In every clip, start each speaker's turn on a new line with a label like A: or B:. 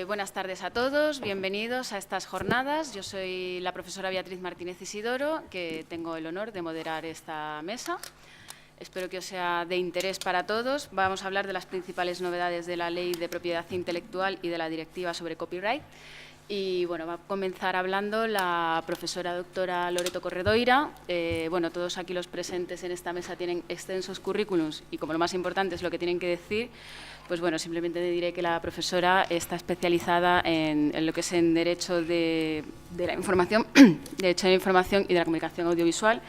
A: Buenas tardes a todos, bienvenidos a estas jornadas. Yo soy la profesora Beatriz Martínez Isidoro, que tengo el honor de moderar esta mesa. Espero que os sea de interés para todos. Vamos a hablar de las principales novedades de la Ley de Propiedad Intelectual y de la Directiva sobre Copyright. Y va a comenzar hablando la profesora doctora Loreto Corredoira. Todos aquí los presentes en esta mesa tienen extensos currículums y, como lo más importante es lo que tienen que decir, simplemente diré que la profesora está especializada en lo que es en Derecho de la Información, Derecho de la Información y de la Comunicación Audiovisual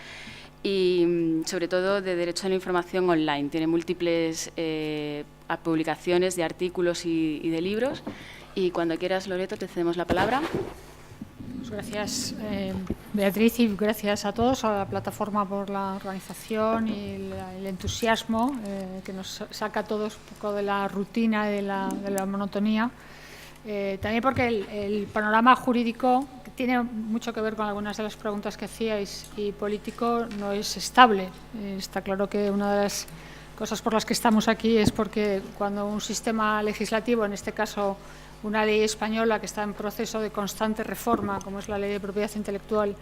A: y, sobre todo, de Derecho de la Información online. Tiene múltiples publicaciones de artículos y de libros. Y cuando quieras, Loreto, te cedemos la palabra.
B: Pues gracias, Beatriz, y gracias a todos, a la plataforma por la organización y el entusiasmo que nos saca a todos un poco de la rutina y de la monotonía. También porque el panorama jurídico tiene mucho que ver con algunas de las preguntas que hacíais, y político no es estable. Está claro que una de las cosas por las que estamos aquí es porque cuando un sistema legislativo, en este caso una ley española que está en proceso de constante reforma, como es la Ley de Propiedad Intelectual,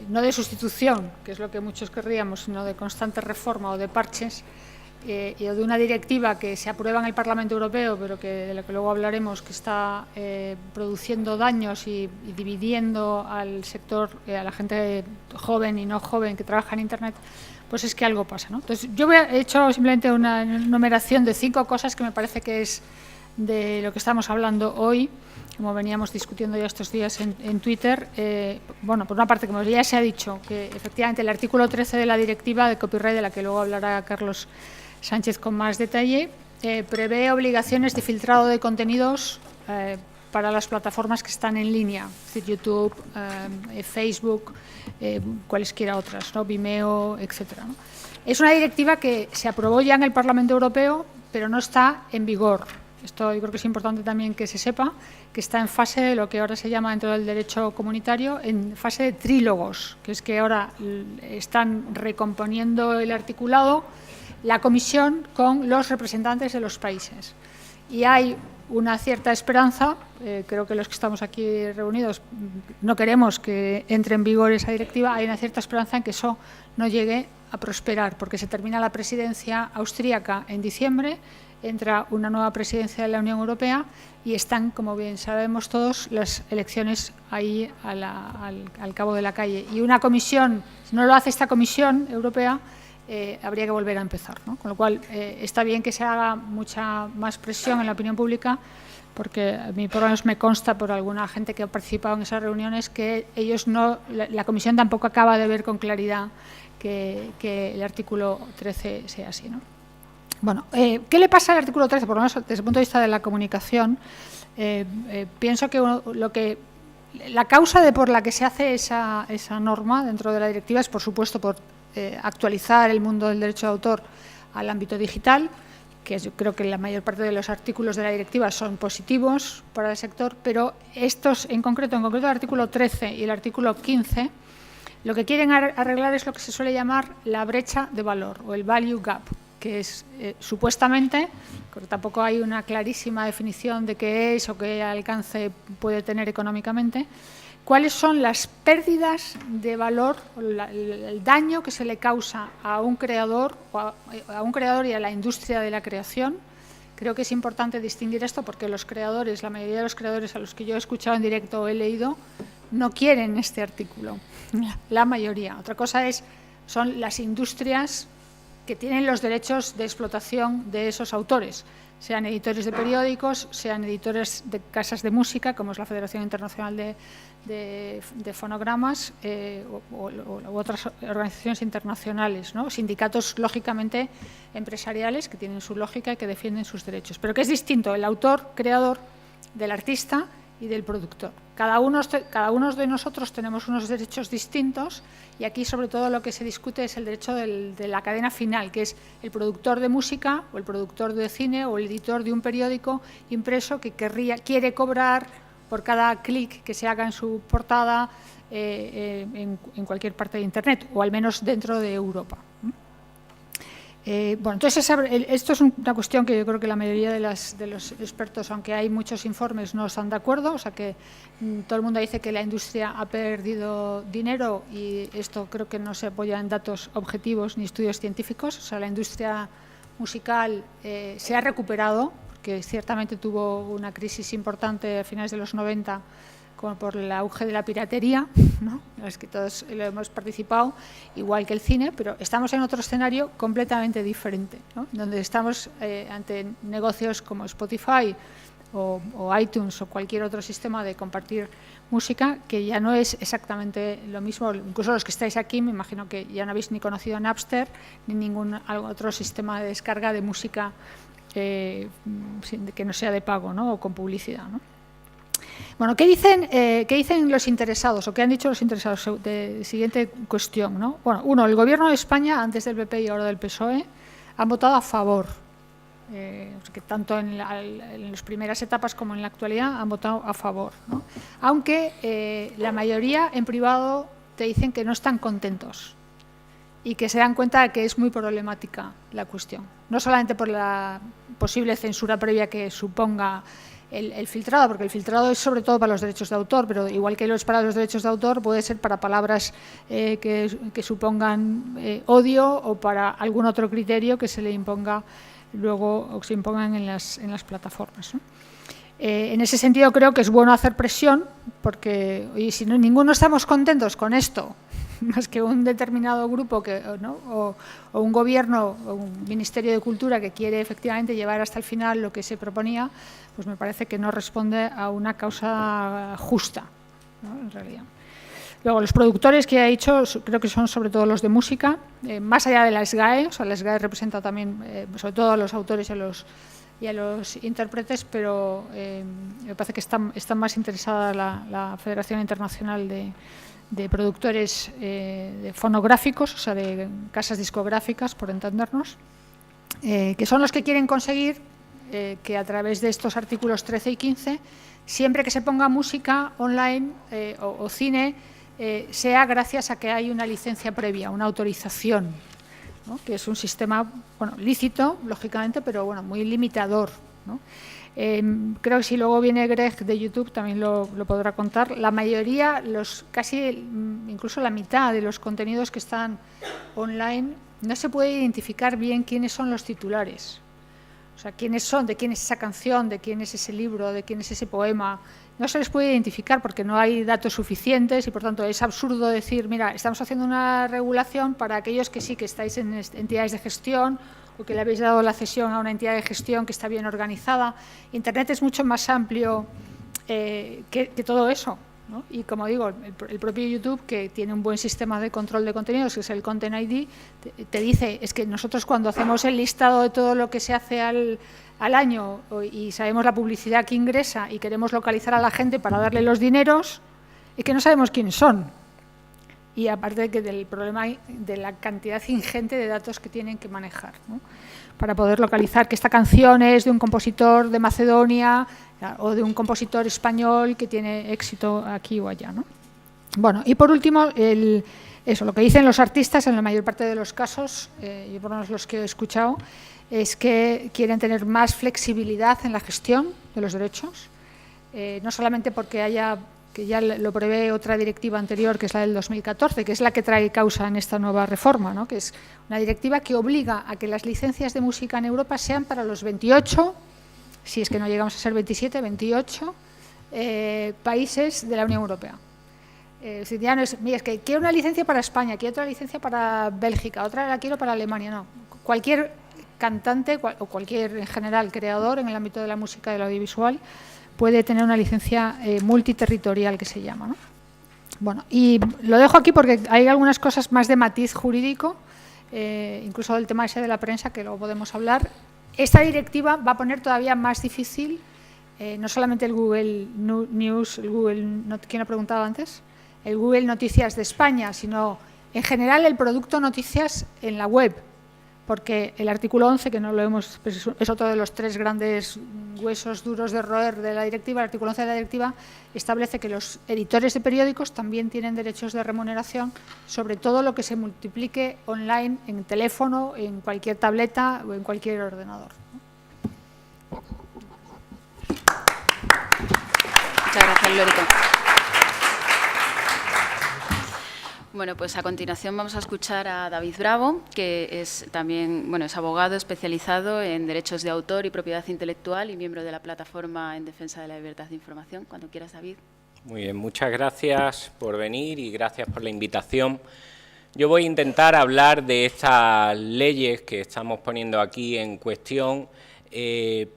B: no de sustitución, que es lo que muchos querríamos, sino de constante reforma o de parches, y de una directiva que se aprueba en el Parlamento Europeo, pero de la que luego hablaremos, que está produciendo daños y dividiendo al sector, a la gente joven y no joven que trabaja en Internet, pues es que algo pasa, ¿no? Entonces, yo he hecho simplemente una enumeración de 5 cosas que me parece que es de lo que estamos hablando hoy, como veníamos discutiendo ya estos días en Twitter. Por una parte, como ya se ha dicho, que efectivamente el artículo 13 de la Directiva de Copyright, de la que luego hablará Carlos Sánchez con más detalle, prevé obligaciones de filtrado de contenidos para las plataformas que están en línea, es decir, YouTube, Facebook, cualesquiera otras, ¿no? Vimeo, etcétera, ¿no? Es una directiva que se aprobó ya en el Parlamento Europeo, pero no está en vigor. Esto yo creo que es importante también que se sepa, que está en fase de lo que ahora se llama dentro del derecho comunitario, en fase de trílogos, que es que ahora están recomponiendo el articulado la Comisión con los representantes de los países. Y hay una cierta esperanza, creo que los que estamos aquí reunidos no queremos que entre en vigor esa directiva, hay una cierta esperanza en que eso no llegue a prosperar, porque se termina la presidencia austríaca en diciembre, entra una nueva presidencia de la Unión Europea y están, como bien sabemos todos, las elecciones ahí al cabo de la calle. Y una comisión, si no lo hace esta Comisión Europea, habría que volver a empezar, ¿no? Con lo cual, está bien que se haga mucha más presión en la opinión pública, porque a mí por lo menos me consta por alguna gente que ha participado en esas reuniones que ellos la Comisión tampoco acaba de ver con claridad que el artículo 13 sea así, ¿no? ¿Qué le pasa al artículo 13? Por lo menos desde el punto de vista de la comunicación, pienso que la causa por la que se hace esa norma dentro de la directiva es, por supuesto, por actualizar el mundo del derecho de autor al ámbito digital, que yo creo que la mayor parte de los artículos de la directiva son positivos para el sector, pero estos en concreto el artículo 13 y el artículo 15, lo que quieren arreglar es lo que se suele llamar la brecha de valor o el value gap, que es supuestamente, porque tampoco hay una clarísima definición de qué es o qué alcance puede tener económicamente, cuáles son las pérdidas de valor, el daño que se le causa a un creador y a la industria de la creación. Creo que es importante distinguir esto porque los creadores, la mayoría de los creadores a los que yo he escuchado en directo o he leído, no quieren este artículo, la mayoría. Otra cosa son las industrias que tienen los derechos de explotación de esos autores, sean editores de periódicos, sean editores de casas de música, como es la Federación Internacional de Fonogramas, u otras organizaciones internacionales, ¿no? Sindicatos, lógicamente, empresariales, que tienen su lógica y que defienden sus derechos. Pero que es distinto el autor, creador, del artista y del productor. Cada uno de nosotros tenemos unos derechos distintos, y aquí sobre todo lo que se discute es el derecho de la cadena final, que es el productor de música o el productor de cine o el editor de un periódico impreso que quiere cobrar por cada clic que se haga en su portada en cualquier parte de Internet, o al menos dentro de Europa. Bueno, entonces esto es una cuestión que yo creo que la mayoría de los expertos, aunque hay muchos informes, no están de acuerdo. O sea que todo el mundo dice que la industria ha perdido dinero y esto creo que no se apoya en datos objetivos ni estudios científicos. O sea, la industria musical se ha recuperado, porque ciertamente tuvo una crisis importante a finales de los 90 como por el auge de la piratería, ¿no? En las que todos lo hemos participado, igual que el cine, pero estamos en otro escenario completamente diferente, ¿no? Donde estamos ante negocios como Spotify o iTunes o cualquier otro sistema de compartir música, que ya no es exactamente lo mismo. Incluso los que estáis aquí, me imagino que ya no habéis ni conocido Napster ni ningún otro sistema de descarga de música que no sea de pago, ¿no? O con publicidad, ¿no? Bueno, ¿qué dicen los interesados o qué han dicho los interesados? Siguiente cuestión, ¿no? Bueno, uno, el Gobierno de España, antes del PP y ahora del PSOE, han votado a favor. Que tanto en las primeras etapas como en la actualidad han votado a favor, ¿no? Aunque la mayoría en privado te dicen que no están contentos y que se dan cuenta de que es muy problemática la cuestión. No solamente por la posible censura previa que suponga el filtrado, porque el filtrado es sobre todo para los derechos de autor, pero igual que lo es para los derechos de autor, puede ser para palabras que supongan odio o para algún otro criterio que se le imponga luego o que se impongan en las plataformas, ¿no? En ese sentido creo que es bueno hacer presión, porque si ninguno estamos contentos con esto, más que un determinado grupo ¿no? o un gobierno o un ministerio de cultura que quiere efectivamente llevar hasta el final lo que se proponía, pues me parece que no responde a una causa justa, ¿no? En realidad. Luego, los productores que he dicho, creo que son sobre todo los de música, más allá de la SGAE. O sea, la SGAE representa también sobre todo a los autores y a los intérpretes, pero me parece que está más interesada la Federación Internacional de Productores de Fonográficos, o sea, de casas discográficas, por entendernos, que son los que quieren conseguir que a través de estos artículos 13 y 15, siempre que se ponga música online o cine, sea gracias a que hay una licencia previa, una autorización, ¿no? Que es un sistema, bueno, lícito, lógicamente, pero bueno, muy limitador, ¿no? Creo que si luego viene Greg de YouTube también lo podrá contar. La mayoría, casi incluso la mitad de los contenidos que están online, no se puede identificar bien quiénes son los titulares. O sea, quiénes son, de quién es esa canción, de quién es ese libro, de quién es ese poema. No se les puede identificar porque no hay datos suficientes y, por tanto, es absurdo decir, mira, estamos haciendo una regulación para aquellos que sí que estáis en entidades de gestión o que le habéis dado la cesión a una entidad de gestión que está bien organizada. Internet es mucho más amplio que todo eso, ¿no? Y, como digo, el propio YouTube, que tiene un buen sistema de control de contenidos, que es el Content ID, te dice, es que nosotros cuando hacemos el listado de todo lo que se hace al año y sabemos la publicidad que ingresa y queremos localizar a la gente para darle los dineros, es que no sabemos quiénes son. Y aparte del problema de la cantidad ingente de datos que tienen que manejar, ¿no? Para poder localizar que esta canción es de un compositor de Macedonia o de un compositor español que tiene éxito aquí o allá, ¿no? Bueno, y por último, lo que dicen los artistas en la mayor parte de los casos, yo por lo menos los que he escuchado, es que quieren tener más flexibilidad en la gestión de los derechos, no solamente porque que ya lo prevé otra directiva anterior, que es la del 2014, que es la que trae causa en esta nueva reforma, ¿no? Que es una directiva que obliga a que las licencias de música en Europa sean para los 28, si es que no llegamos a ser 27, 28 países de la Unión Europea. Ya no es, mira, es que quiero una licencia para España, quiero otra licencia para Bélgica, otra la quiero para Alemania, no. Cualquier cantante o cualquier, en general, creador en el ámbito de la música y del audiovisual puede tener una licencia multiterritorial, que se llama, ¿no? Bueno, y lo dejo aquí porque hay algunas cosas más de matiz jurídico, incluso del tema ese de la prensa, que luego podemos hablar. Esta directiva va a poner todavía más difícil, no solamente el Google News, ¿quién ha preguntado antes? El Google Noticias de España, sino en general el producto noticias en la web. porque el artículo 11, que no lo hemos, es otro de los 3 grandes huesos duros de roer de la directiva, el artículo 11 de la directiva establece que los editores de periódicos también tienen derechos de remuneración sobre todo lo que se multiplique online en teléfono, en cualquier tableta o en cualquier ordenador.
A: Muchas gracias, Lórico. Bueno, pues a continuación vamos a escuchar a David Bravo, que es también, bueno, es abogado especializado en derechos de autor y propiedad intelectual y miembro de la Plataforma en Defensa de la Libertad de Información. Cuando quieras, David.
C: Muy bien, muchas gracias por venir y gracias por la invitación. Yo voy a intentar hablar de estas leyes que estamos poniendo aquí en cuestión,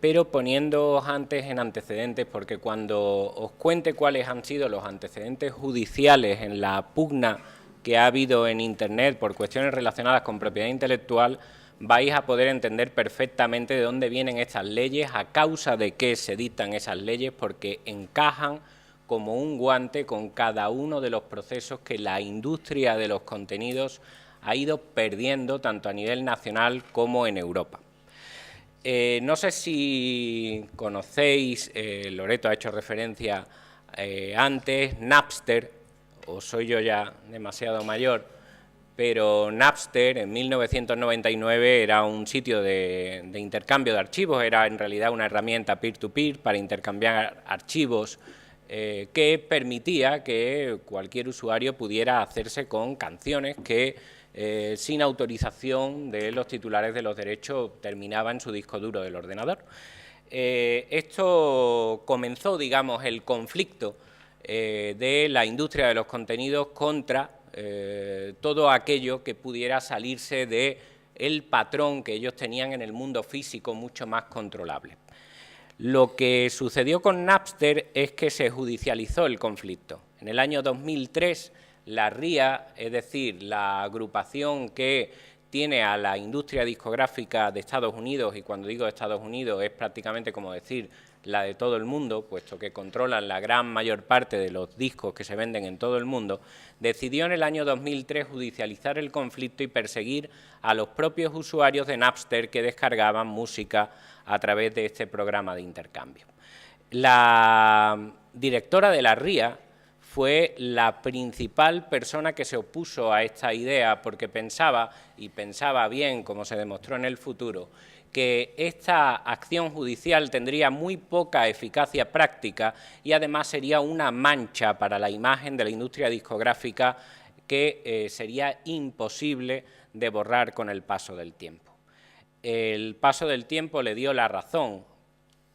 C: pero poniéndoos antes en antecedentes, porque cuando os cuente cuáles han sido los antecedentes judiciales en la pugna que ha habido en Internet por cuestiones relacionadas con propiedad intelectual, vais a poder entender perfectamente de dónde vienen estas leyes, a causa de qué se dictan esas leyes, porque encajan como un guante con cada uno de los procesos que la industria de los contenidos ha ido perdiendo tanto a nivel nacional como en Europa. No sé si conocéis, Loreto ha hecho referencia antes, Napster, o soy yo ya demasiado mayor, pero Napster en 1999 era un sitio de intercambio de archivos, era en realidad una herramienta peer-to-peer para intercambiar archivos que permitía que cualquier usuario pudiera hacerse con canciones que sin autorización de los titulares de los derechos terminaban en su disco duro del ordenador. Esto comenzó, digamos, el conflicto de la industria de los contenidos contra todo aquello que pudiera salirse del patrón que ellos tenían en el mundo físico mucho más controlable. Lo que sucedió con Napster es que se judicializó el conflicto. En el año 2003, la RIA, es decir, la agrupación que tiene a la industria discográfica de Estados Unidos, y cuando digo Estados Unidos es prácticamente como decir la de todo el mundo, puesto que controlan la gran mayor parte de los discos que se venden en todo el mundo, decidió en el año 2003 judicializar el conflicto y perseguir a los propios usuarios de Napster que descargaban música a través de este programa de intercambio. La directora de la RIA fue la principal persona que se opuso a esta idea porque pensaba, y pensaba bien, como se demostró en el futuro, que esta acción judicial tendría muy poca eficacia práctica y además sería una mancha para la imagen de la industria discográfica que sería imposible de borrar con el paso del tiempo. El paso del tiempo le dio la razón,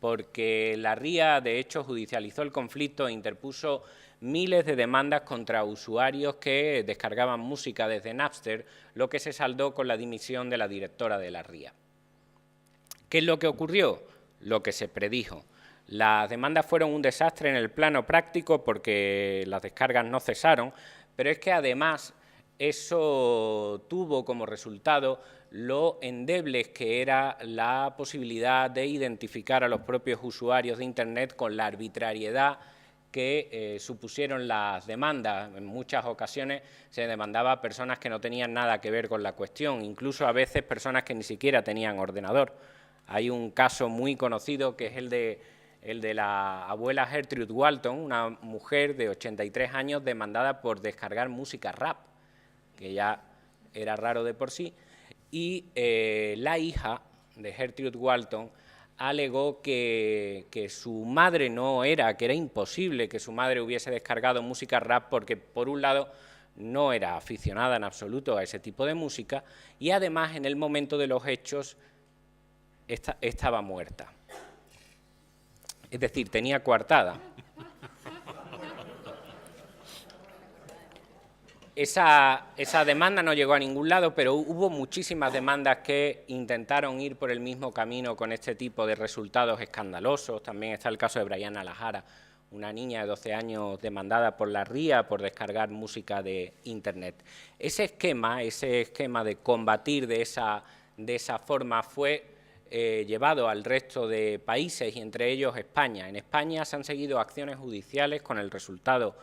C: porque la RIA, de hecho, judicializó el conflicto e interpuso miles de demandas contra usuarios que descargaban música desde Napster, lo que se saldó con la dimisión de la directora de la RIA. ¿Qué es lo que ocurrió? Lo que se predijo. Las demandas fueron un desastre en el plano práctico porque las descargas no cesaron, pero es que además eso tuvo como resultado lo endebles que era la posibilidad de identificar a los propios usuarios de Internet con la arbitrariedad que supusieron las demandas. En muchas ocasiones se demandaba a personas que no tenían nada que ver con la cuestión, incluso a veces personas que ni siquiera tenían ordenador. Hay un caso muy conocido que es el de la abuela Gertrude Walton, una mujer de 83 años demandada por descargar música rap, que ya era raro de por sí, y la hija de Gertrude Walton alegó que su madre que era imposible que su madre hubiese descargado música rap porque, por un lado, no era aficionada en absoluto a ese tipo de música y, además, en el momento de los hechos estaba muerta. Es decir, tenía coartada. Esa demanda no llegó a ningún lado, pero hubo muchísimas demandas que intentaron ir por el mismo camino con este tipo de resultados escandalosos. También está el caso de Brianna Lahara, una niña de 12 años demandada por la RIA por descargar música de Internet. Ese esquema de combatir de esa forma fue llevado al resto de países y entre ellos España. En España se han seguido acciones judiciales con el resultado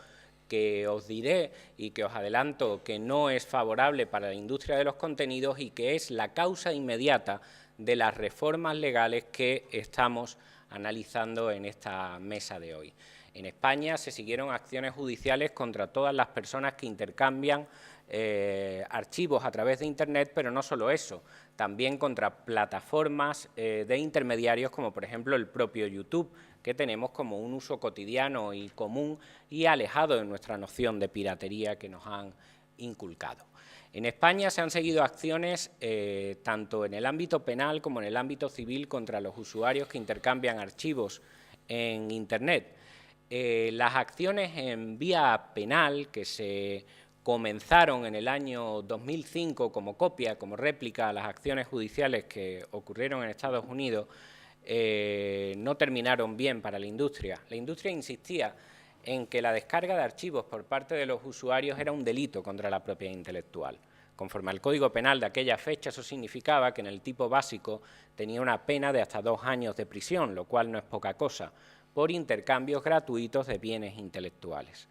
C: que os diré y que os adelanto que no es favorable para la industria de los contenidos y que es la causa inmediata de las reformas legales que estamos analizando en esta mesa de hoy. En España se siguieron acciones judiciales contra todas las personas que intercambian archivos a través de Internet, pero no solo eso, también contra plataformas de intermediarios como por ejemplo el propio YouTube, que tenemos como un uso cotidiano y común y alejado de nuestra noción de piratería que nos han inculcado. En España se han seguido acciones tanto en el ámbito penal como en el ámbito civil contra los usuarios que intercambian archivos en Internet. Las acciones en vía penal que se comenzaron en el año 2005 como copia, como réplica a las acciones judiciales que ocurrieron en Estados Unidos, no terminaron bien para la industria. La industria insistía en que la descarga de archivos por parte de los usuarios era un delito contra la propiedad intelectual. Conforme al Código Penal de aquella fecha, eso significaba que en el tipo básico tenía una pena de hasta 2 años de prisión, lo cual no es poca cosa, por intercambios gratuitos de bienes intelectuales.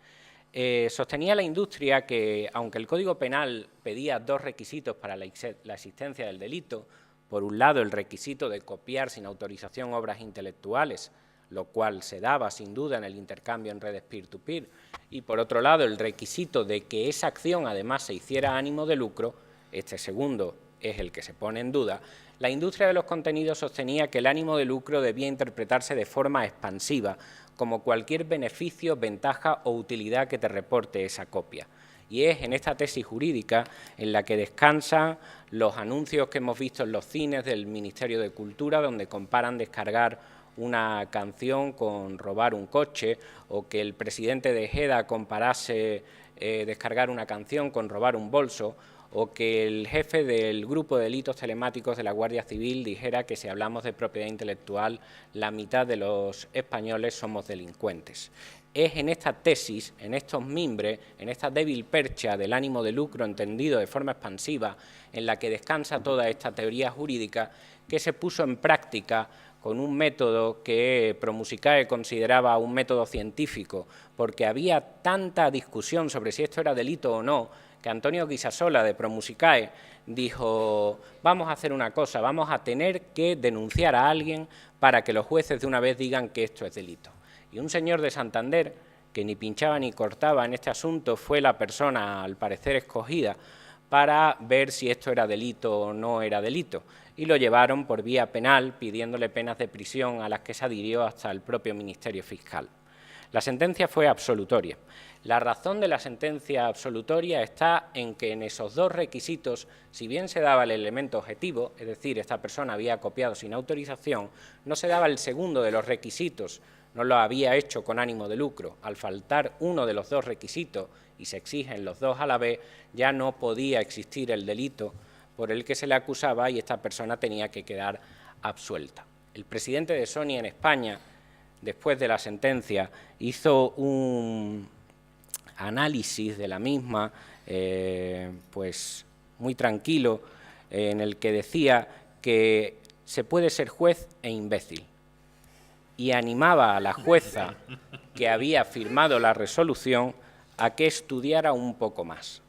C: Sostenía la industria que, aunque el Código Penal pedía 2 requisitos para la existencia del delito, por un lado el requisito de copiar sin autorización obras intelectuales, lo cual se daba sin duda en el intercambio en redes peer-to-peer, y por otro lado el requisito de que esa acción además se hiciera a ánimo de lucro, este segundo es el que se pone en duda, la industria de los contenidos sostenía que el ánimo de lucro debía interpretarse de forma expansiva, como cualquier beneficio, ventaja o utilidad que te reporte esa copia. Y es en esta tesis jurídica en la que descansan los anuncios que hemos visto en los cines del Ministerio de Cultura, donde comparan descargar una canción con robar un coche, o que el presidente de Ejeda comparase descargar una canción con robar un bolso, o que el jefe del grupo de delitos telemáticos de la Guardia Civil dijera que si hablamos de propiedad intelectual, la mitad de los españoles somos delincuentes. Es en esta tesis, en estos mimbres, en esta débil percha del ánimo de lucro entendido de forma expansiva, en la que descansa toda esta teoría jurídica, que se puso en práctica con un método que Promusicae consideraba un método científico, porque había tanta discusión sobre si esto era delito o no, que Antonio Guisasola de Promusicae dijo: vamos a hacer una cosa, vamos a tener que denunciar a alguien para que los jueces de una vez digan que esto es delito. Y un señor de Santander, que ni pinchaba ni cortaba en este asunto, fue la persona, al parecer, escogida para ver si esto era delito o no era delito. Y lo llevaron por vía penal, pidiéndole penas de prisión a las que se adhirió hasta el propio Ministerio Fiscal. La sentencia fue absolutoria. La razón de la sentencia absolutoria está en que en esos 2 requisitos, si bien se daba el elemento objetivo, es decir, esta persona había copiado sin autorización, no se daba el segundo de los requisitos, no lo había hecho con ánimo de lucro. Al faltar uno de los 2 requisitos y se exigen los 2 a la vez, ya no podía existir el delito por el que se le acusaba y esta persona tenía que quedar absuelta. El presidente de Sony en España, después de la sentencia, hizo un análisis de la misma, pues muy tranquilo, en el que decía que se puede ser juez e imbécil, y animaba a la jueza que había firmado la resolución a que estudiara un poco más.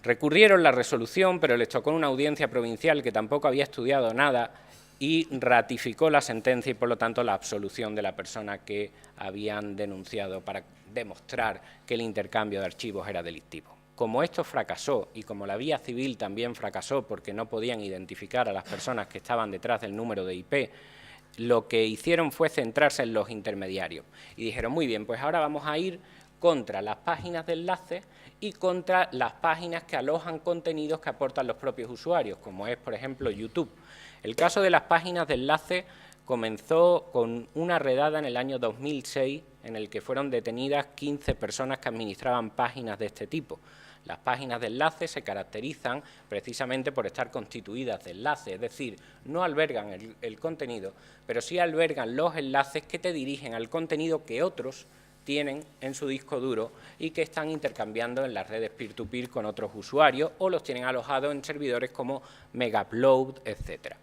C: Recurrieron la resolución, pero les tocó una audiencia provincial que tampoco había estudiado nada y ratificó la sentencia y, por lo tanto, la absolución de la persona que habían denunciado para demostrar que el intercambio de archivos era delictivo. Como esto fracasó y como la vía civil también fracasó porque no podían identificar a las personas que estaban detrás del número de IP, lo que hicieron fue centrarse en los intermediarios y dijeron: muy bien, pues ahora vamos a ir contra las páginas de enlace y contra las páginas que alojan contenidos que aportan los propios usuarios, como es, por ejemplo, YouTube. El caso de las páginas de enlace comenzó con una redada en el año 2006 en el que fueron detenidas 15 personas que administraban páginas de este tipo. Las páginas de enlace se caracterizan precisamente por estar constituidas de enlaces, es decir, no albergan el contenido, pero sí albergan los enlaces que te dirigen al contenido que otros tienen en su disco duro y que están intercambiando en las redes peer-to-peer con otros usuarios o los tienen alojados en servidores como Megaupload, etc.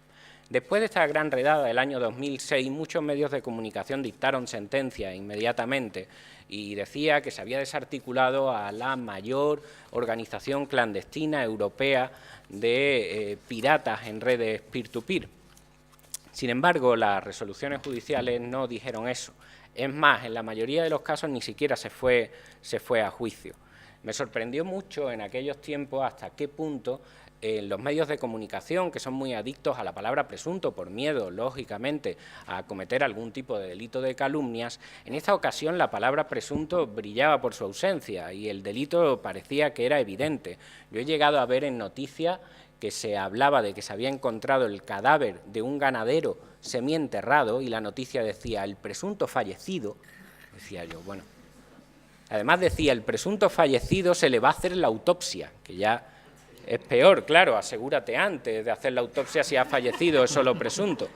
C: Después de esta gran redada del año 2006, muchos medios de comunicación dictaron sentencia inmediatamente y decía que se había desarticulado a la mayor organización clandestina europea de piratas en redes peer-to-peer. Sin embargo, las resoluciones judiciales no dijeron eso. Es más, en la mayoría de los casos ni siquiera se fue a juicio. Me sorprendió mucho en aquellos tiempos hasta qué punto los medios de comunicación, que son muy adictos a la palabra presunto por miedo, lógicamente, a cometer algún tipo de delito de calumnias, en esta ocasión la palabra presunto brillaba por su ausencia y el delito parecía que era evidente. Yo he llegado a ver en noticias que se hablaba de que se había encontrado el cadáver de un ganadero semienterrado y la noticia decía el presunto fallecido, decía yo, bueno, además decía el presunto fallecido se le va a hacer la autopsia, que ya es peor, claro, asegúrate antes de hacer la autopsia si ha fallecido, es solo presunto.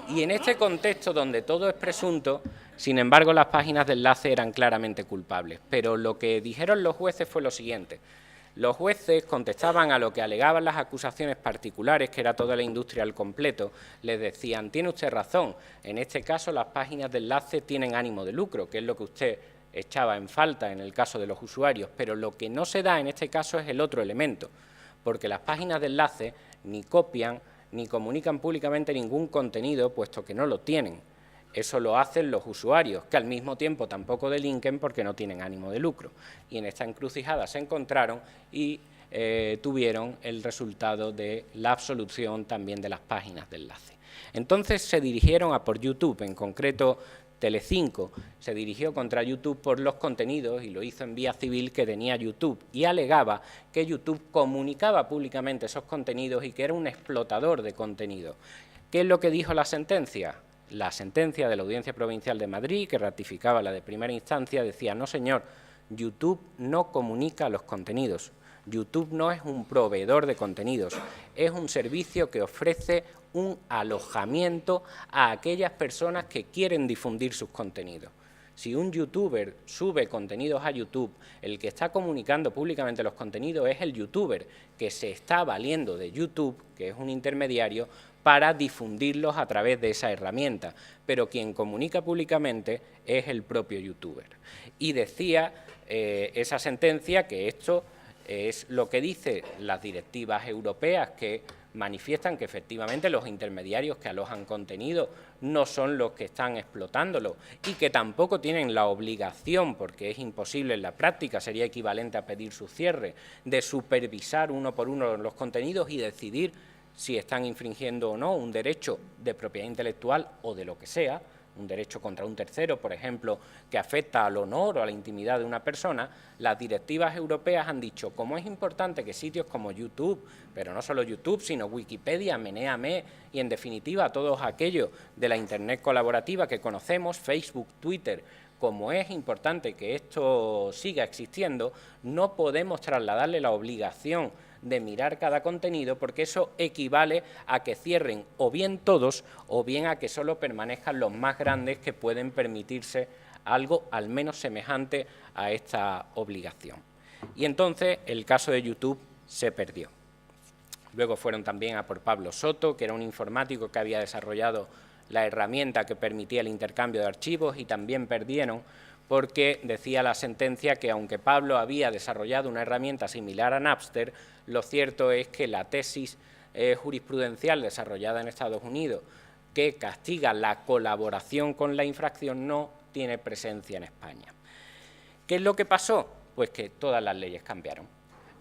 C: Y en este contexto donde todo es presunto, sin embargo, las páginas de enlace eran claramente culpables. Pero lo que dijeron los jueces fue lo siguiente. Los jueces contestaban a lo que alegaban las acusaciones particulares, que era toda la industria al completo. Les decían, tiene usted razón, en este caso las páginas de enlace tienen ánimo de lucro, que es lo que usted echaba en falta en el caso de los usuarios, pero lo que no se da en este caso es el otro elemento, porque las páginas de enlace ni copian ni comunican públicamente ningún contenido, puesto que no lo tienen. Eso lo hacen los usuarios, que al mismo tiempo tampoco delinquen porque no tienen ánimo de lucro. Y en esta encrucijada se encontraron y tuvieron el resultado de la absolución también de las páginas de enlace. Entonces se dirigieron a por YouTube, en concreto Telecinco se dirigió contra YouTube por los contenidos y lo hizo en vía civil que tenía YouTube y alegaba que YouTube comunicaba públicamente esos contenidos y que era un explotador de contenido. ¿Qué es lo que dijo la sentencia? La sentencia de la Audiencia Provincial de Madrid, que ratificaba la de primera instancia, decía, no señor, YouTube no comunica los contenidos. YouTube no es un proveedor de contenidos, es un servicio que ofrece un alojamiento a aquellas personas que quieren difundir sus contenidos. Si un youtuber sube contenidos a YouTube, el que está comunicando públicamente los contenidos es el youtuber que se está valiendo de YouTube, que es un intermediario, para difundirlos a través de esa herramienta, pero quien comunica públicamente es el propio youtuber. Y decía esa sentencia que esto es lo que dicen las directivas europeas, que manifiestan que efectivamente los intermediarios que alojan contenido no son los que están explotándolo y que tampoco tienen la obligación, porque es imposible en la práctica, sería equivalente a pedir su cierre, de supervisar uno por uno los contenidos y decidir si están infringiendo o no un derecho de propiedad intelectual o de lo que sea, un derecho contra un tercero, por ejemplo, que afecta al honor o a la intimidad de una persona. Las directivas europeas han dicho, como es importante que sitios como YouTube, pero no solo YouTube, sino Wikipedia, Meneame y, en definitiva, todos aquellos de la Internet colaborativa que conocemos, Facebook, Twitter, como es importante que esto siga existiendo, no podemos trasladarle la obligación de mirar cada contenido, porque eso equivale a que cierren o bien todos o bien a que solo permanezcan los más grandes que pueden permitirse algo al menos semejante a esta obligación. Y entonces el caso de YouTube se perdió. Luego fueron también a por Pablo Soto, que era un informático que había desarrollado la herramienta que permitía el intercambio de archivos, y también perdieron porque decía la sentencia que aunque Pablo había desarrollado una herramienta similar a Napster, lo cierto es que la tesis jurisprudencial desarrollada en Estados Unidos que castiga la colaboración con la infracción no tiene presencia en España. ¿Qué es lo que pasó? Pues que todas las leyes cambiaron.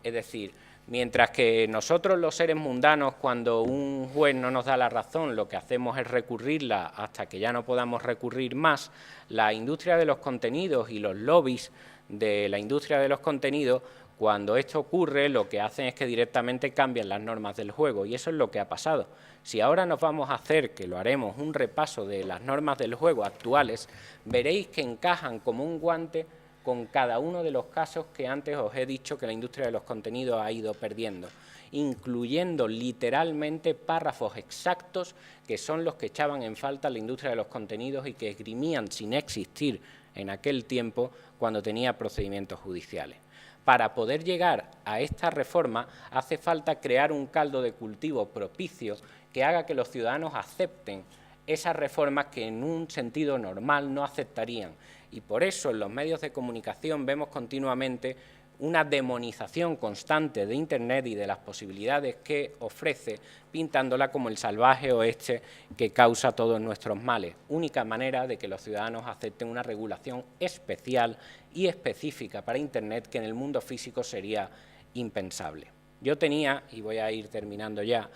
C: Es decir, mientras que nosotros los seres mundanos, cuando un juez no nos da la razón, lo que hacemos es recurrirla hasta que ya no podamos recurrir más, la industria de los contenidos y los lobbies de la industria de los contenidos, cuando esto ocurre, lo que hacen es que directamente cambian las normas del juego, y eso es lo que ha pasado. Si ahora nos vamos a hacer, que lo haremos, un repaso de las normas del juego actuales, veréis que encajan como un guante con cada uno de los casos que antes os he dicho que la industria de los contenidos ha ido perdiendo, incluyendo literalmente párrafos exactos que son los que echaban en falta la industria de los contenidos y que esgrimían sin existir en aquel tiempo cuando tenía procedimientos judiciales. Para poder llegar a esta reforma hace falta crear un caldo de cultivo propicio que haga que los ciudadanos acepten esas reformas que en un sentido normal no aceptarían. Y por eso en los medios de comunicación vemos continuamente una demonización constante de Internet y de las posibilidades que ofrece, pintándola como el salvaje oeste que causa todos nuestros males. Única manera de que los ciudadanos acepten una regulación especial y específica para Internet que en el mundo físico sería impensable. Yo tenía, y voy a ir terminando ya,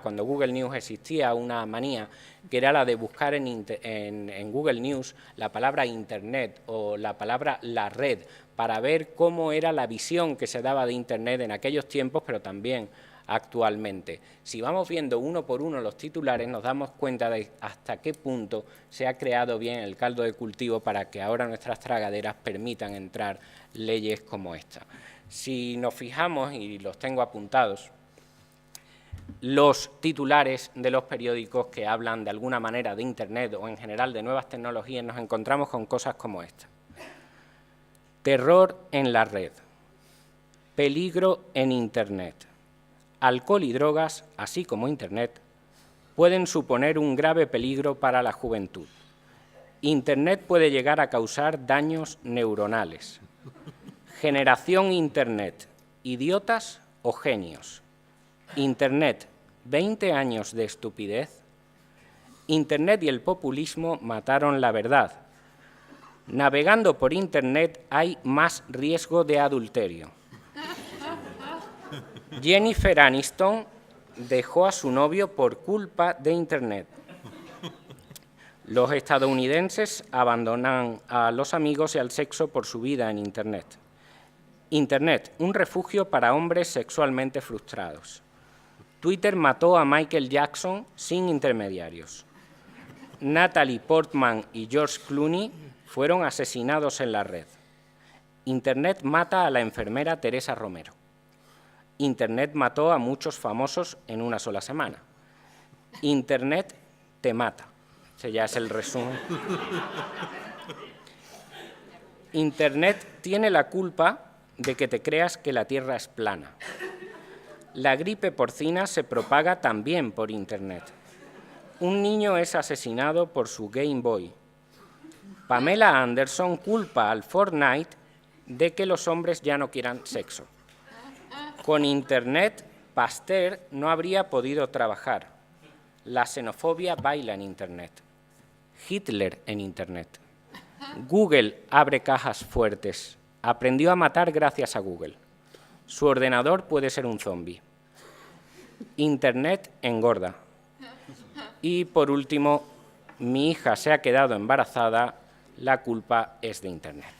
C: cuando Google News existía, una manía que era la de buscar en Google News la palabra Internet o la palabra la red para ver cómo era la visión que se daba de Internet en aquellos tiempos, pero también actualmente. Si vamos viendo uno por uno los titulares, nos damos cuenta de hasta qué punto se ha creado bien el caldo de cultivo para que ahora nuestras tragaderas permitan entrar leyes como esta. Si nos fijamos, y los tengo apuntados, los titulares de los periódicos que hablan de alguna manera de Internet o en general de nuevas tecnologías, nos encontramos con cosas como esta. Terror en la red, peligro en Internet, alcohol y drogas, así como Internet, pueden suponer un grave peligro para la juventud. Internet puede llegar a causar daños neuronales. Generación Internet, idiotas o genios. Internet, 20 años de estupidez. Internet y el populismo mataron la verdad. Navegando por Internet hay más riesgo de adulterio. Jennifer Aniston dejó a su novio por culpa de Internet. Los estadounidenses abandonan a los amigos y al sexo por su vida en Internet. Internet, un refugio para hombres sexualmente frustrados. Twitter mató a Michael Jackson sin intermediarios. Natalie Portman y George Clooney fueron asesinados en la red. Internet mata a la enfermera Teresa Romero. Internet mató a muchos famosos en una sola semana. Internet te mata. Ese ya es el resumen. Internet tiene la culpa de que te creas que la Tierra es plana. La gripe porcina se propaga también por Internet. Un niño es asesinado por su Game Boy. Pamela Anderson culpa al Fortnite de que los hombres ya no quieran sexo. Con Internet, Pasteur no habría podido trabajar. La xenofobia baila en Internet. Hitler en Internet. Google abre cajas fuertes. Aprendió a matar gracias a Google. Su ordenador puede ser un zombi. Internet engorda. Y, por último, mi hija se ha quedado embarazada, la culpa es de Internet.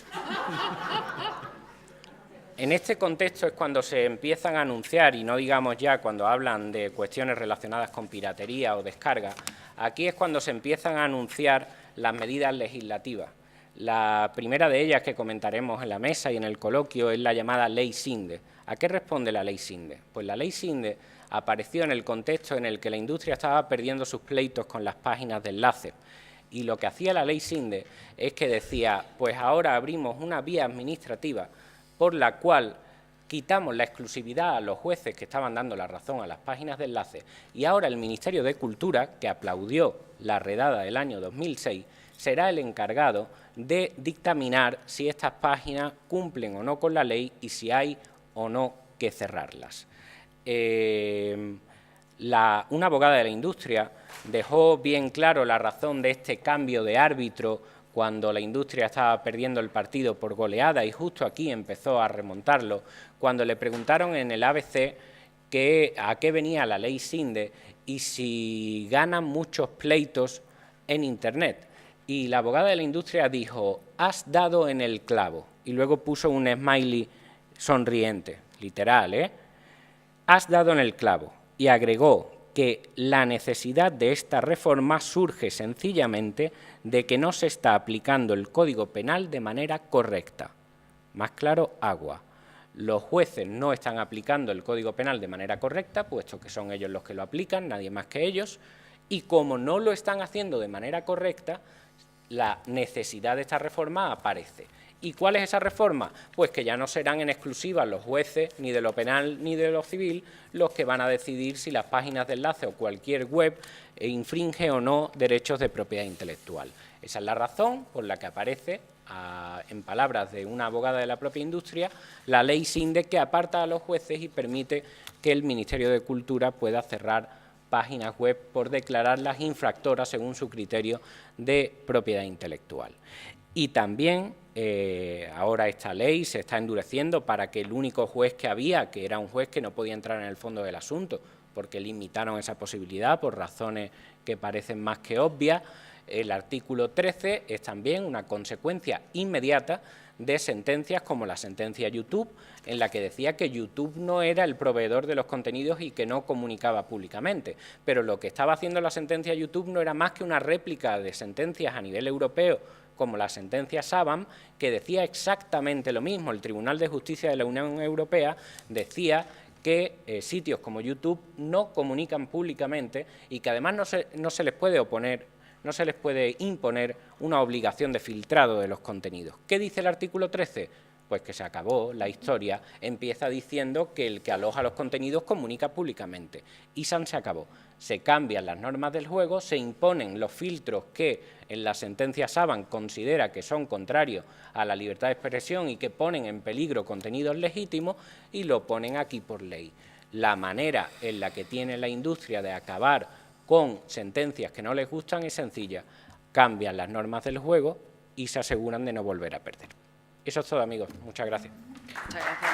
C: En este contexto es cuando se empiezan a anunciar, y no digamos ya cuando hablan de cuestiones relacionadas con piratería o descarga, aquí es cuando se empiezan a anunciar las medidas legislativas. La primera de ellas que comentaremos en la mesa y en el coloquio es la llamada Ley Sinde. ¿A qué responde la Ley Sinde? Pues la Ley Sinde apareció en el contexto en el que la industria estaba perdiendo sus pleitos con las páginas de enlace. Y lo que hacía la Ley Sinde es que decía, pues ahora abrimos una vía administrativa por la cual quitamos la exclusividad a los jueces que estaban dando la razón a las páginas de enlace y ahora el Ministerio de Cultura, que aplaudió la redada del año 2006, será el encargado de dictaminar si estas páginas cumplen o no con la ley y si hay o no que cerrarlas. Una abogada de la industria dejó bien claro la razón de este cambio de árbitro cuando la industria estaba perdiendo el partido por goleada, y justo aquí empezó a remontarlo, cuando le preguntaron en el ABC a qué venía la Ley Sinde y si ganan muchos pleitos en Internet. Y la abogada de la industria dijo, has dado en el clavo, y luego puso un smiley sonriente, literal, ¿eh? Has dado en el clavo, y agregó que la necesidad de esta reforma surge sencillamente de que no se está aplicando el Código Penal de manera correcta. Más claro, agua. Los jueces no están aplicando el Código Penal de manera correcta, puesto que son ellos los que lo aplican, nadie más que ellos, y como no lo están haciendo de manera correcta, la necesidad de esta reforma aparece. ¿Y cuál es esa reforma? Pues que ya no serán en exclusiva los jueces, ni de lo penal ni de lo civil, los que van a decidir si las páginas de enlace o cualquier web infringe o no derechos de propiedad intelectual. Esa es la razón por la que aparece, en palabras de una abogada de la propia industria, la ley SINDE, que aparta a los jueces y permite que el Ministerio de Cultura pueda cerrar páginas web por declararlas infractoras según su criterio de propiedad intelectual. Y también ahora esta ley se está endureciendo para que el único juez que había, que era un juez que no podía entrar en el fondo del asunto, porque limitaron esa posibilidad por razones que parecen más que obvias, el artículo 13 es también una consecuencia inmediata de sentencias como la sentencia YouTube, en la que decía que YouTube no era el proveedor de los contenidos y que no comunicaba públicamente. Pero lo que estaba haciendo la sentencia YouTube no era más que una réplica de sentencias a nivel europeo, como la sentencia Saban, que decía exactamente lo mismo. El Tribunal de Justicia de la Unión Europea decía que sitios como YouTube no comunican públicamente y que además no se les puede imponer una obligación de filtrado de los contenidos. ¿Qué dice el artículo 13? Pues que se acabó la historia, empieza diciendo que el que aloja los contenidos comunica públicamente. Y se acabó. Se cambian las normas del juego, se imponen los filtros que en la sentencia Saban considera que son contrarios a la libertad de expresión y que ponen en peligro contenidos legítimos, y lo ponen aquí por ley. La manera en la que tiene la industria de acabar con sentencias que no les gustan es sencilla: cambian las normas del juego y se aseguran de no volver a perder. Eso es todo, amigos. Muchas gracias.
A: Muchas gracias.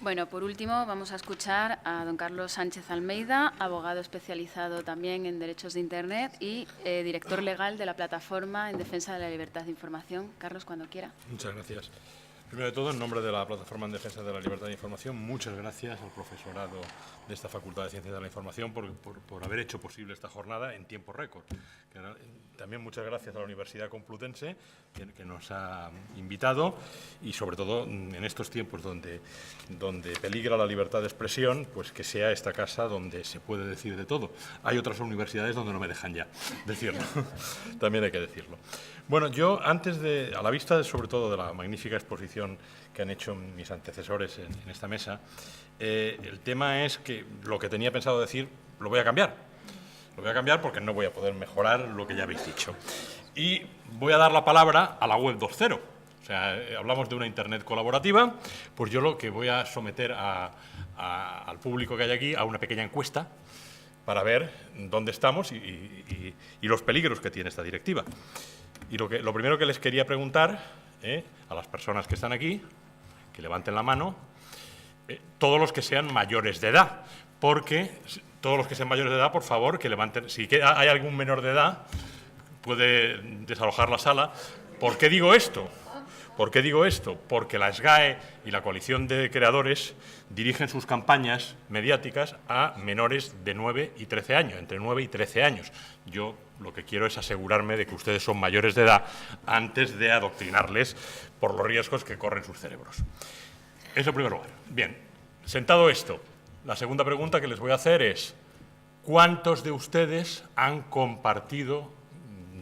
A: Bueno, por último vamos a escuchar a don Carlos Sánchez Almeida, abogado especializado también en derechos de Internet y director legal de la Plataforma en Defensa de la Libertad de Información. Carlos, cuando quiera.
D: Muchas gracias. Primero de todo, en nombre de la Plataforma en Defensa de la Libertad de Información, muchas gracias al profesorado de esta Facultad de Ciencias de la Información por haber hecho posible esta jornada en tiempo récord. También muchas gracias a la Universidad Complutense, que nos ha invitado, y sobre todo en estos tiempos donde peligra la libertad de expresión, pues que sea esta casa donde se puede decir de todo. Hay otras universidades donde no me dejan ya decirlo, también hay que decirlo. Bueno, yo a la vista sobre todo de la magnífica exposición que han hecho mis antecesores en esta mesa, el tema es que lo que tenía pensado decir lo voy a cambiar. Lo voy a cambiar porque no voy a poder mejorar lo que ya habéis dicho. Y voy a dar la palabra a la web 2.0. O sea, hablamos de una Internet colaborativa, pues yo lo que voy a someter al público que hay aquí a una pequeña encuesta para ver dónde estamos y los peligros que tiene esta directiva. Y lo primero que les quería preguntar a las personas que están aquí, que levanten la mano, todos los que sean mayores de edad, porque todos los que sean mayores de edad, por favor, que levanten. Si hay algún menor de edad, puede desalojar la sala. ¿Por qué digo esto? ¿Por qué digo esto? Porque la SGAE y la coalición de creadores dirigen sus campañas mediáticas a menores de 9 y 13 años, entre 9 y 13 años. Yo lo que quiero es asegurarme de que ustedes son mayores de edad antes de adoctrinarles por los riesgos que corren sus cerebros. Eso en primer lugar. Bien, sentado esto, la segunda pregunta que les voy a hacer es: ¿cuántos de ustedes han compartido,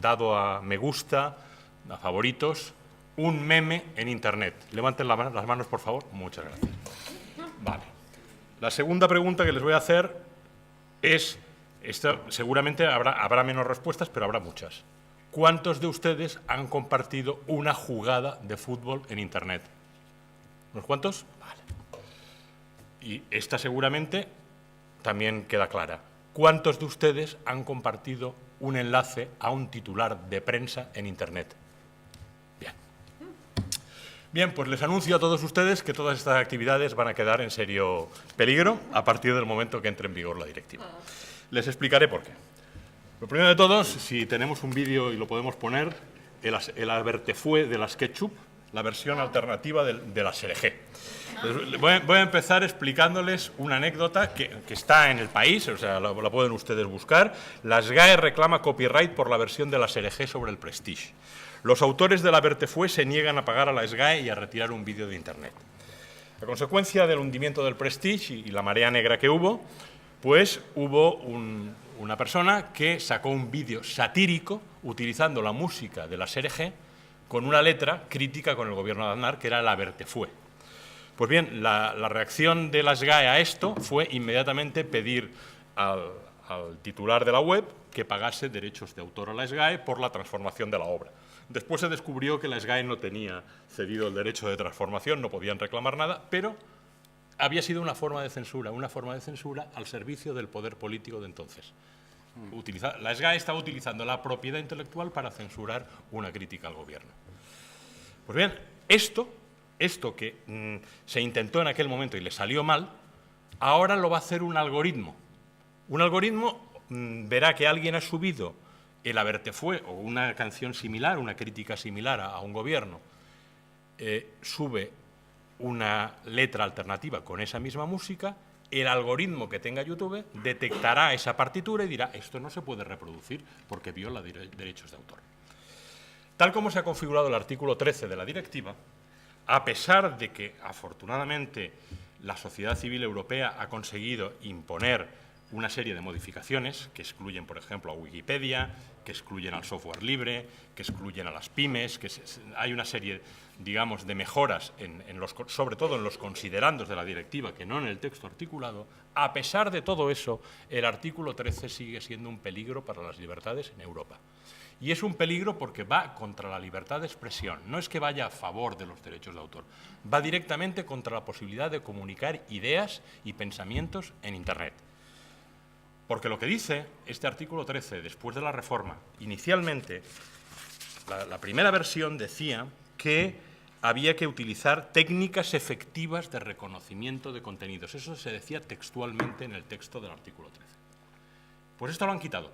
D: dado a me gusta, a favoritos, un meme en Internet? Levanten las manos, por favor. Muchas gracias. Vale. La segunda pregunta que les voy a hacer es, seguramente habrá menos respuestas, pero habrá muchas. ¿Cuántos de ustedes han compartido una jugada de fútbol en Internet? ¿Unos cuantos? Vale. Y esta seguramente también queda clara. ¿Cuántos de ustedes han compartido un enlace a un titular de prensa en Internet? Bien, pues les anuncio a todos ustedes que todas estas actividades van a quedar en serio peligro a partir del momento que entre en vigor la directiva. Les explicaré por qué. Lo primero de todos, si tenemos un vídeo y lo podemos poner, el Abertefue de la SketchUp, la versión alternativa de la SLG. Voy a empezar explicándoles una anécdota que está en El País, o sea, la pueden ustedes buscar. La SGAE reclama copyright por la versión de la SLG sobre el Prestige. Los autores de la Abertefue se niegan a pagar a la SGAE y a retirar un vídeo de Internet. A consecuencia del hundimiento del Prestige y la marea negra que hubo, Pues hubo una persona que sacó un vídeo satírico utilizando la música de la SRG con una letra crítica con el gobierno de Aznar, que era la Vertefue. Pues bien, la reacción de la SGAE a esto fue inmediatamente pedir al titular de la web que pagase derechos de autor a la SGAE por la transformación de la obra. Después se descubrió que la SGAE no tenía cedido el derecho de transformación, no podían reclamar nada, pero había sido una forma de censura al servicio del poder político de entonces. La SGAE estaba utilizando la propiedad intelectual para censurar una crítica al gobierno. Pues bien, esto que se intentó en aquel momento y le salió mal, ahora lo va a hacer un algoritmo. Un algoritmo verá que alguien ha subido el Abertefue o una canción similar, una crítica similar a un gobierno, sube una letra alternativa con esa misma música, el algoritmo que tenga YouTube detectará esa partitura y dirá esto no se puede reproducir porque viola derechos de autor. Tal como se ha configurado el artículo 13 de la directiva, a pesar de que afortunadamente la sociedad civil europea ha conseguido imponer una serie de modificaciones que excluyen, por ejemplo, a Wikipedia, que excluyen al software libre, que excluyen a las pymes, hay una serie, digamos, de mejoras, sobre todo en los considerandos de la directiva, que no en el texto articulado. A pesar de todo eso, el artículo 13 sigue siendo un peligro para las libertades en Europa. Y es un peligro porque va contra la libertad de expresión. No es que vaya a favor de los derechos de autor, va directamente contra la posibilidad de comunicar ideas y pensamientos en Internet. Porque lo que dice este artículo 13, después de la reforma, inicialmente, la primera versión decía que había que utilizar técnicas efectivas de reconocimiento de contenidos. Eso se decía textualmente en el texto del artículo 13. Pues esto lo han quitado.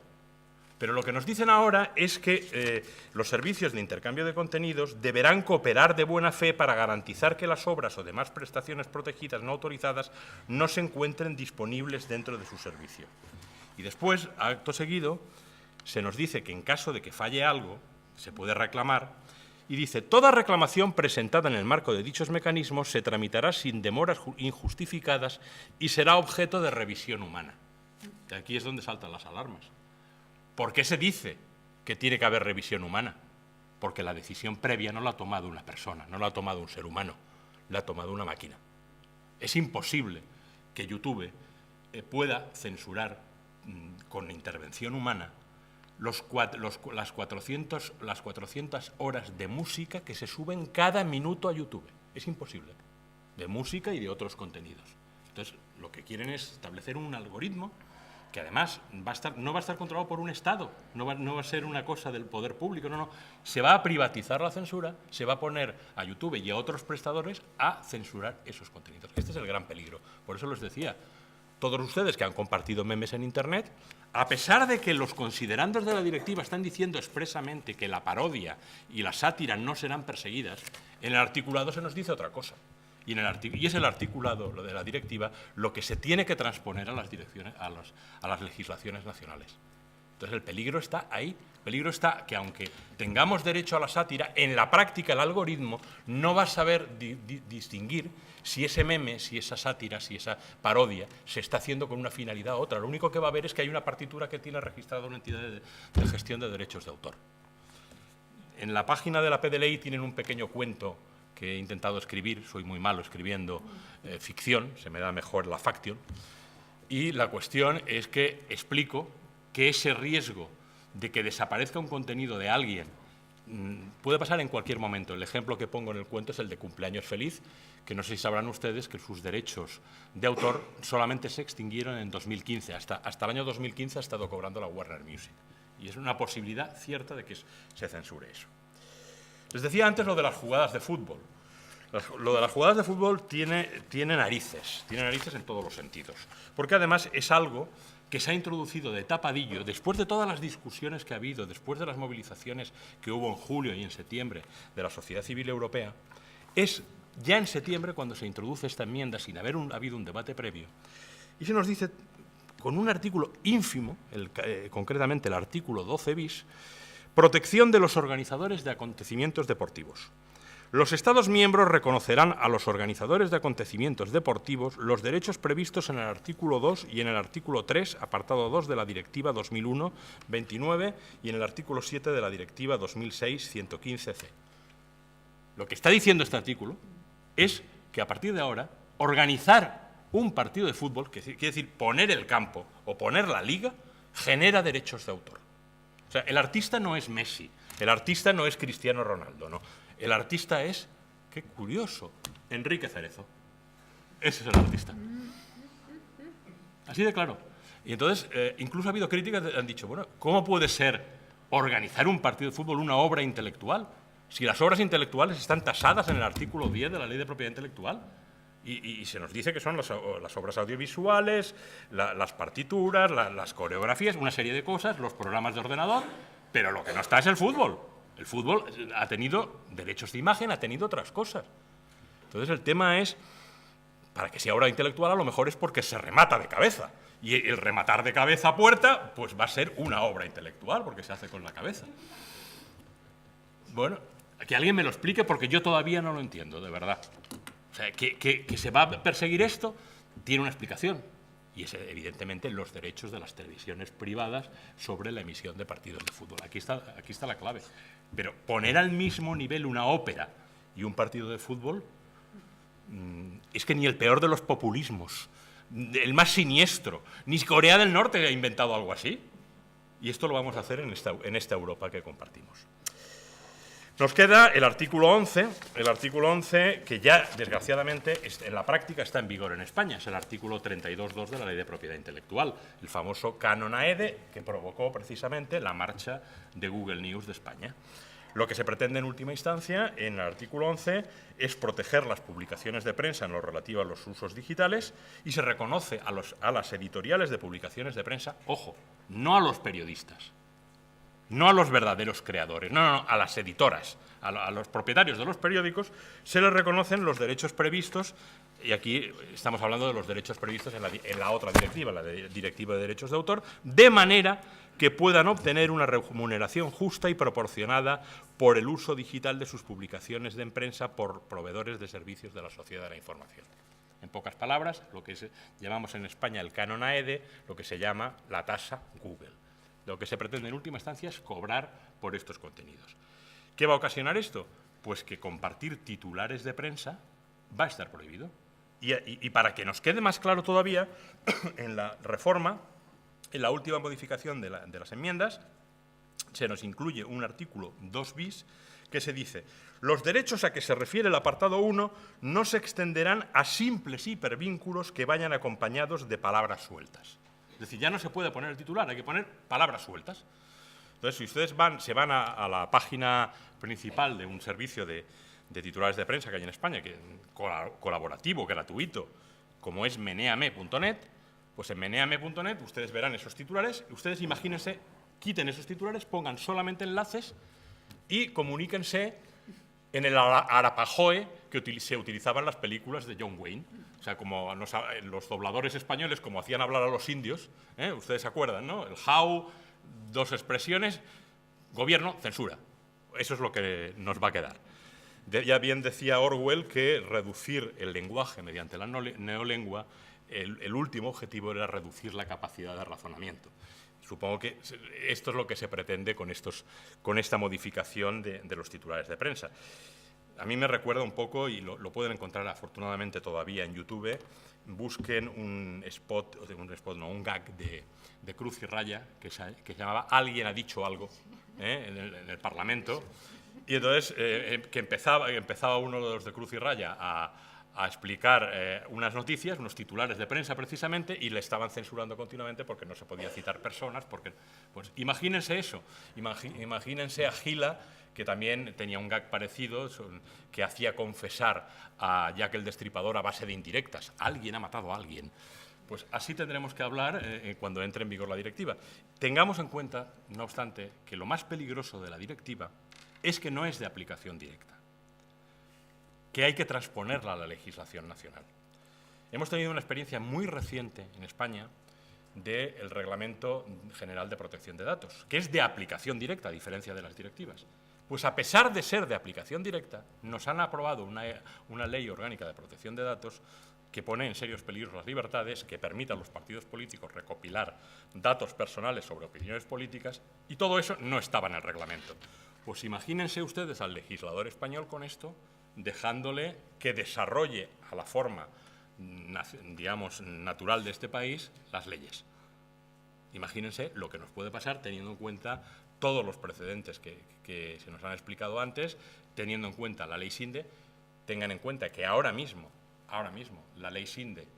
D: Pero lo que nos dicen ahora es que los servicios de intercambio de contenidos deberán cooperar de buena fe para garantizar que las obras o demás prestaciones protegidas no autorizadas no se encuentren disponibles dentro de su servicio. Y después, acto seguido, se nos dice que en caso de que falle algo, se puede reclamar, y dice, toda reclamación presentada en el marco de dichos mecanismos se tramitará sin demoras injustificadas y será objeto de revisión humana. Y aquí es donde saltan las alarmas. ¿Por qué se dice que tiene que haber revisión humana? Porque la decisión previa no la ha tomado una persona, no la ha tomado un ser humano, la ha tomado una máquina. Es imposible que YouTube pueda censurar con intervención humana las 400 horas de música que se suben cada minuto a YouTube. Es imposible, de música y de otros contenidos. Entonces, lo que quieren es establecer un algoritmo que además no va a estar controlado por un Estado, no va a ser una cosa del poder público, no. Se va a privatizar la censura, se va a poner a YouTube y a otros prestadores a censurar esos contenidos. Este es el gran peligro. Por eso les decía, todos ustedes que han compartido memes en Internet, a pesar de que los considerandos de la directiva están diciendo expresamente que la parodia y la sátira no serán perseguidas, en el articulado se nos dice otra cosa. Y es el articulado de la directiva lo que se tiene que transponer a las legislaciones nacionales. Entonces el peligro está ahí. El peligro está que aunque tengamos derecho a la sátira, en la práctica el algoritmo no va a saber distinguir si ese meme, si esa sátira, si esa parodia se está haciendo con una finalidad u otra. Lo único que va a ver es que hay una partitura que tiene registrada una entidad de gestión de derechos de autor. En la página de la PDLI tienen un pequeño cuento que he intentado escribir, soy muy malo escribiendo ficción, se me da mejor la faction, y la cuestión es que explico que ese riesgo de que desaparezca un contenido de alguien puede pasar en cualquier momento. El ejemplo que pongo en el cuento es el de Cumpleaños Feliz, que no sé si sabrán ustedes que sus derechos de autor solamente se extinguieron en 2015, hasta el año 2015 ha estado cobrando la Warner Music, y es una posibilidad cierta de que se censure eso. Les decía antes lo de las jugadas de fútbol. Lo de las jugadas de fútbol tiene narices en todos los sentidos, porque además es algo que se ha introducido de tapadillo, después de todas las discusiones que ha habido, después de las movilizaciones que hubo en julio y en septiembre de la sociedad civil europea, es ya en septiembre cuando se introduce esta enmienda sin haber habido un debate previo, y se nos dice, con un artículo ínfimo, concretamente el artículo 12 bis, protección de los organizadores de acontecimientos deportivos. Los Estados miembros reconocerán a los organizadores de acontecimientos deportivos los derechos previstos en el artículo 2 y en el artículo 3, apartado 2 de la Directiva 2001/29 y en el artículo 7 de la Directiva 2006/115/C. Lo que está diciendo este artículo es que a partir de ahora organizar un partido de fútbol, que quiere decir poner el campo o poner la liga, genera derechos de autor. O sea, el artista no es Messi, el artista no es Cristiano Ronaldo, no. El artista es, qué curioso, Enrique Cerezo. Ese es el artista. Así de claro. Y entonces, incluso ha habido críticas que han dicho, bueno, ¿cómo puede ser organizar un partido de fútbol una obra intelectual? Si las obras intelectuales están tasadas en el artículo 10 de la Ley de Propiedad Intelectual. Y se nos dice que son las obras audiovisuales, las partituras, las coreografías, una serie de cosas, los programas de ordenador, pero lo que no está es el fútbol. El fútbol ha tenido derechos de imagen, ha tenido otras cosas. Entonces el tema es, para que sea obra intelectual a lo mejor es porque se remata de cabeza. Y el rematar de cabeza a puerta, pues va a ser una obra intelectual, porque se hace con la cabeza. Bueno, que alguien me lo explique porque yo todavía no lo entiendo, de verdad. O sea, que se va a perseguir esto tiene una explicación. Y es, evidentemente, los derechos de las televisiones privadas sobre la emisión de partidos de fútbol. Aquí está la clave. Pero poner al mismo nivel una ópera y un partido de fútbol es que ni el peor de los populismos, el más siniestro, ni Corea del Norte ha inventado algo así. Y esto lo vamos a hacer en esta Europa que compartimos. Nos queda el artículo 11, que ya, desgraciadamente, en la práctica está en vigor en España. Es el artículo 32.2 de la Ley de Propiedad Intelectual, el famoso canon AEDE, que provocó precisamente la marcha de Google News de España. Lo que se pretende en última instancia, en el artículo 11, es proteger las publicaciones de prensa en lo relativo a los usos digitales y se reconoce a las editoriales de publicaciones de prensa, ojo, no a los periodistas, no a los verdaderos creadores, no, a las editoras, a los propietarios de los periódicos, se les reconocen los derechos previstos, y aquí estamos hablando de los derechos previstos en la otra directiva, la Directiva de Derechos de Autor, de manera que puedan obtener una remuneración justa y proporcionada por el uso digital de sus publicaciones de prensa por proveedores de servicios de la sociedad de la información. En pocas palabras, lo que llamamos en España el canon AEDE, lo que se llama la tasa Google. Lo que se pretende en última instancia es cobrar por estos contenidos. ¿Qué va a ocasionar esto? Pues que compartir titulares de prensa va a estar prohibido. Y para que nos quede más claro todavía, en la reforma, en la última modificación de las enmiendas, se nos incluye un artículo 2 bis que se dice: los derechos a que se refiere el apartado 1 no se extenderán a simples hipervínculos que vayan acompañados de palabras sueltas. Es decir, ya no se puede poner el titular, hay que poner palabras sueltas. Entonces, si ustedes se van a la página principal de un servicio de titulares de prensa que hay en España, que colaborativo, gratuito, como es meneame.net, pues en meneame.net ustedes verán esos titulares, y ustedes imagínense, quiten esos titulares, pongan solamente enlaces y comuníquense en el Arapahoe que se utilizaba en las películas de John Wayne. O sea, como los dobladores españoles, como hacían hablar a los indios, ustedes se acuerdan, ¿no? El how, dos expresiones, gobierno, censura. Eso es lo que nos va a quedar. Ya bien decía Orwell que reducir el lenguaje mediante la neolengua, el último objetivo era reducir la capacidad de razonamiento. Supongo que esto es lo que se pretende con esta modificación de los titulares de prensa. A mí me recuerda un poco, y lo pueden encontrar afortunadamente todavía en YouTube, busquen un gag de Cruz y Raya que se llamaba Alguien ha dicho algo, en el Parlamento, y entonces que empezaba uno de los de Cruz y Raya a explicar unas noticias, unos titulares de prensa precisamente, y le estaban censurando continuamente porque no se podía citar personas. Pues imagínense eso, imagínense a Gila, que también tenía un gag parecido, que hacía confesar a Jack el Destripador a base de indirectas. Alguien ha matado a alguien. Pues así tendremos que hablar cuando entre en vigor la directiva. Tengamos en cuenta, no obstante, que lo más peligroso de la directiva es que no es de aplicación directa, que hay que transponerla a la legislación nacional. Hemos tenido una experiencia muy reciente en España del Reglamento General de Protección de Datos, que es de aplicación directa, a diferencia de las directivas. Pues a pesar de ser de aplicación directa, nos han aprobado una ley orgánica de protección de datos que pone en serios peligros las libertades, que permite a los partidos políticos recopilar datos personales sobre opiniones políticas, y todo eso no estaba en el reglamento. Pues imagínense ustedes al legislador español con esto, dejándole que desarrolle a la forma, digamos, natural de este país las leyes. Imagínense lo que nos puede pasar teniendo en cuenta todos los precedentes que se nos han explicado antes, teniendo en cuenta la ley SINDE. Tengan en cuenta que ahora mismo la ley SINDE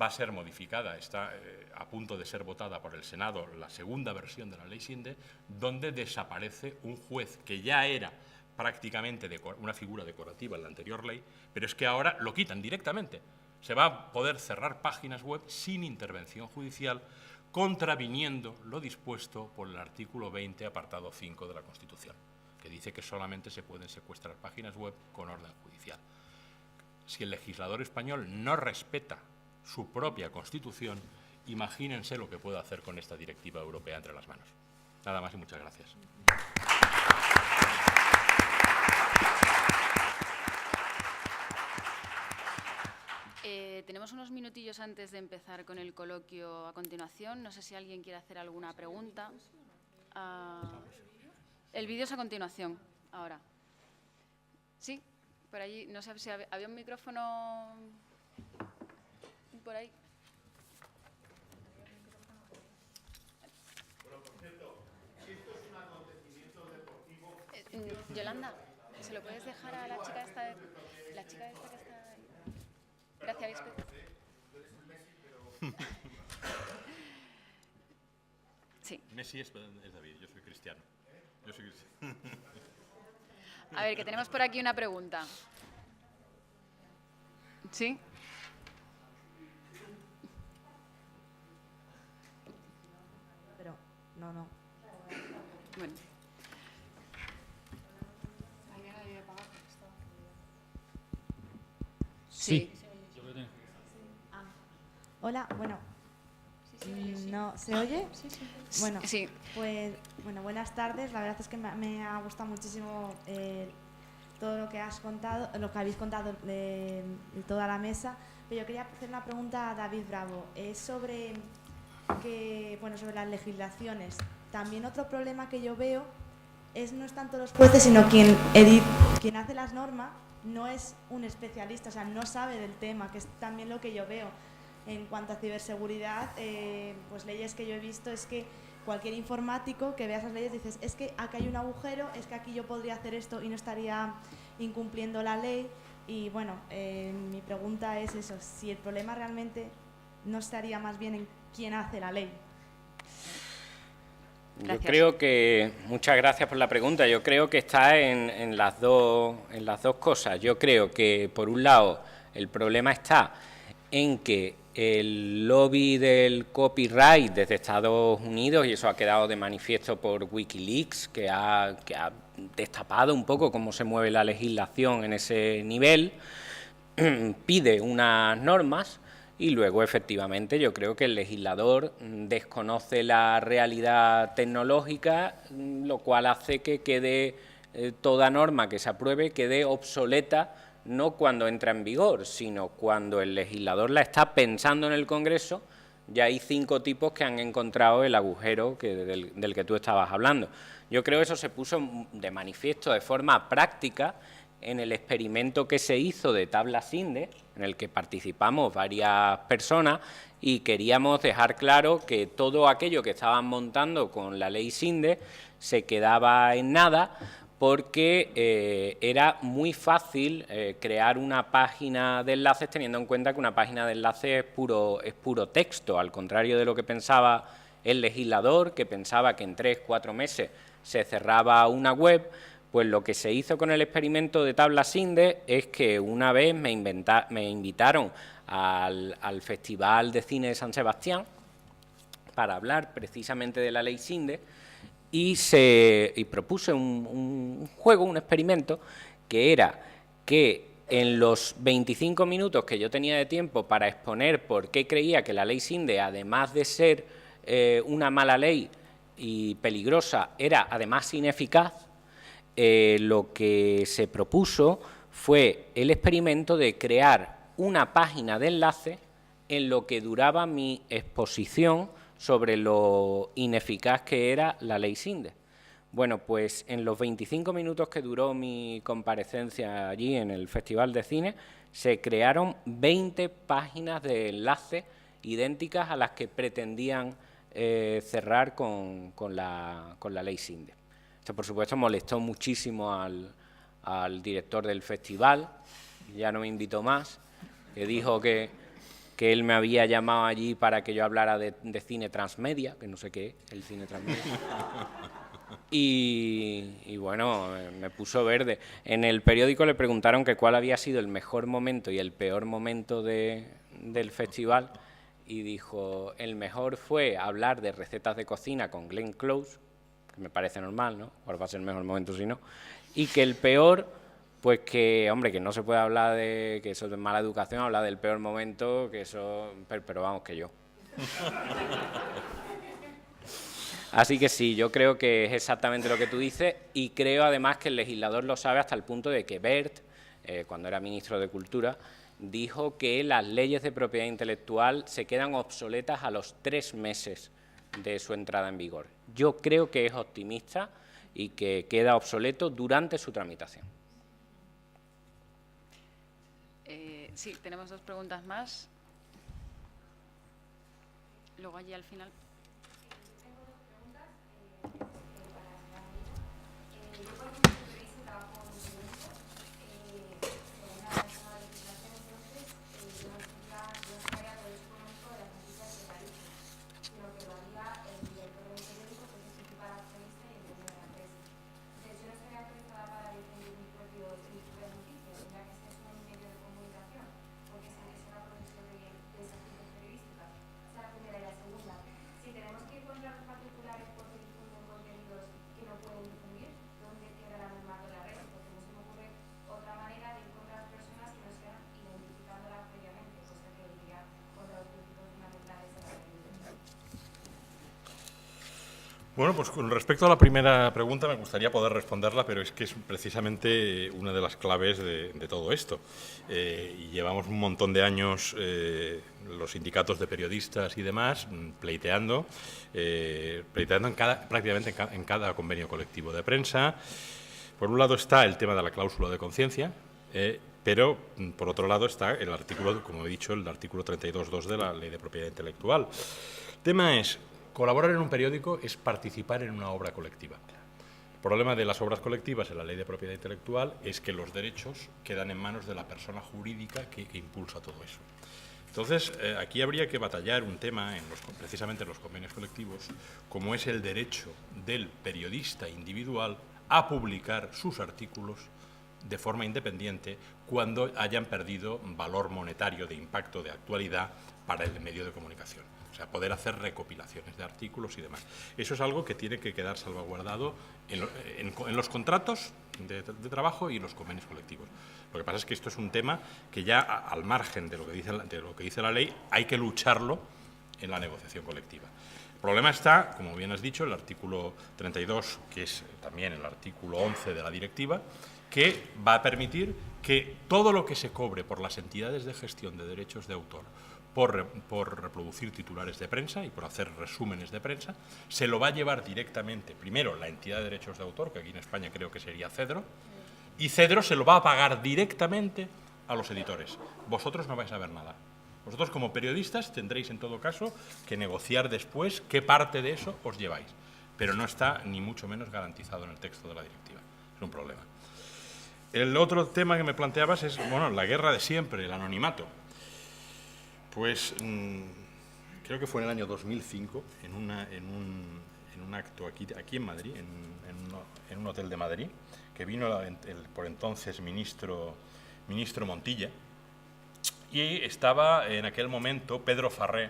D: va a ser modificada, está a punto de ser votada por el Senado la segunda versión de la ley SINDE, donde desaparece un juez que ya era prácticamente una figura decorativa en la anterior ley, pero es que ahora lo quitan directamente. Se va a poder cerrar páginas web sin intervención judicial, contraviniendo lo dispuesto por el artículo 20, apartado 5 de la Constitución, que dice que solamente se pueden secuestrar páginas web con orden judicial. Si el legislador español no respeta su propia Constitución, imagínense lo que puede hacer con esta directiva europea entre las manos. Nada más y muchas gracias.
A: Tenemos unos minutillos antes de empezar con el coloquio a continuación. No sé si alguien quiere hacer alguna pregunta. El vídeo es a continuación, ahora. Sí, por allí. No sé si había un micrófono por ahí.
E: Bueno, por cierto, si esto es un acontecimiento deportivo...
A: Yolanda, ¿se lo puedes dejar a la chica esta? La chica esta que está ahí. Gracias, Lisbeth. Sí.
D: Messi es David, yo soy cristiano. Yo soy cristiano.
A: A ver, que tenemos por aquí una pregunta. ¿Sí?
F: Pero, no.
A: Bueno. Sí.
F: Hola, bueno. ¿No se oye? Bueno,
A: Sí.
F: pues buenas tardes. La verdad es que me ha gustado muchísimo todo lo que has contado, lo que habéis contado de toda la mesa. Pero yo quería hacer una pregunta a David Bravo. Es sobre sobre las legislaciones. También otro problema que yo veo no es tanto los jueces, sino quien hace las normas no es un especialista, o sea, no sabe del tema, que es también lo que yo veo. En cuanto a ciberseguridad, pues leyes que yo he visto es que cualquier informático que vea esas leyes dices, es que aquí hay un agujero, es que aquí yo podría hacer esto y no estaría incumpliendo la ley. Y bueno, mi pregunta es eso, si el problema realmente no estaría más bien en quién hace la ley.
C: Yo creo que, muchas gracias por la pregunta, yo creo que está en las dos cosas. Yo creo que, por un lado, el problema está en que el lobby del copyright desde Estados Unidos, y eso ha quedado de manifiesto por Wikileaks, que ha destapado un poco cómo se mueve la legislación en ese nivel, pide unas normas. Y luego, efectivamente, yo creo que el legislador desconoce la realidad tecnológica, lo cual hace que quede toda norma que se apruebe quede obsoleta, no cuando entra en vigor, sino cuando el legislador la está pensando en el Congreso. Ya hay 5 tipos que han encontrado el agujero del que tú estabas hablando. Yo creo que eso se puso de manifiesto de forma práctica en el experimento que se hizo de tabla SINDE, en el que participamos varias personas y queríamos dejar claro que todo aquello que estaban montando con la ley SINDE se quedaba en nada, porque era muy fácil crear una página de enlaces, teniendo en cuenta que una página de enlaces es puro texto, al contrario de lo que pensaba el legislador, que pensaba que en 3-4 meses se cerraba una web. Pues lo que se hizo con el experimento de tabla SINDE es que una vez me invitaron al Festival de Cine de San Sebastián para hablar precisamente de la ley SINDE y propuse un juego, un experimento, que era que en los 25 minutos que yo tenía de tiempo para exponer por qué creía que la ley SINDE, además de ser una mala ley y peligrosa, era además ineficaz, lo que se propuso fue el experimento de crear una página de enlace en lo que duraba mi exposición sobre lo ineficaz que era la ley Sinde. Bueno, pues en los 25 minutos que duró mi comparecencia allí en el Festival de Cine, se crearon 20 páginas de enlace idénticas a las que pretendían cerrar con la ley Sinde. Esto, por supuesto, molestó muchísimo al director del festival, ya no me invitó más, que dijo que él me había llamado allí para que yo hablara de cine transmedia, que no sé qué es el cine transmedia. Y bueno, me puso verde. En el periódico le preguntaron que cuál había sido el mejor momento y el peor momento del festival, y dijo, el mejor fue hablar de recetas de cocina con Glenn Close, que me parece normal, ¿no? ¿Cuál va a ser el mejor momento si no? Y que el peor, pues que, hombre, que no se puede hablar de que eso es mala educación, hablar del peor momento, que eso, pero vamos, que yo. Así que sí, yo creo que es exactamente lo que tú dices, y creo además que el legislador lo sabe hasta el punto de que Wert, cuando era ministro de Cultura, dijo que las leyes de propiedad intelectual se quedan obsoletas a los 3 meses de su entrada en vigor. Yo creo que es optimista y que queda obsoleto durante su tramitación.
A: Sí, tenemos 2 preguntas más. Luego allí al final.
D: Bueno, pues con respecto a la primera pregunta me gustaría poder responderla, pero es que es precisamente una de las claves de todo esto. Y llevamos un montón de años los sindicatos de periodistas y demás pleiteando prácticamente en cada convenio colectivo de prensa. Por un lado está el tema de la cláusula de conciencia, pero por otro lado está el artículo, como he dicho, el artículo 32.2 de la Ley de Propiedad Intelectual. El tema es, colaborar en un periódico es participar en una obra colectiva. El problema de las obras colectivas en la Ley de Propiedad Intelectual es que los derechos quedan en manos de la persona jurídica que impulsa todo eso. Entonces, aquí habría que batallar un tema, precisamente en los convenios colectivos, como es el derecho del periodista individual a publicar sus artículos de forma independiente cuando hayan perdido valor monetario de impacto de actualidad para el medio de comunicación. O sea, poder hacer recopilaciones de artículos y demás. Eso es algo que tiene que quedar salvaguardado en los contratos de trabajo y los convenios colectivos. Lo que pasa es que esto es un tema que ya, al margen de lo que dice la ley, hay que lucharlo en la negociación colectiva. El problema está, como bien has dicho, el artículo 32, que es también el artículo 11 de la directiva, que va a permitir que todo lo que se cobre por las entidades de gestión de derechos de autor por reproducir titulares de prensa y por hacer resúmenes de prensa, se lo va a llevar directamente, primero, la entidad de derechos de autor, que aquí en España creo que sería Cedro, y Cedro se lo va a pagar directamente a los editores. Vosotros no vais a ver nada. Vosotros, como periodistas, tendréis en todo caso que negociar después qué parte de eso os lleváis, pero no está ni mucho menos garantizado en el texto de la directiva. Es un problema. El otro tema que me planteabas es, bueno, la guerra de siempre, el anonimato. Pues creo que fue en el año 2005, en un acto aquí en Madrid, en un hotel de Madrid, que vino el por entonces ministro Montilla, y estaba en aquel momento Pedro Farré,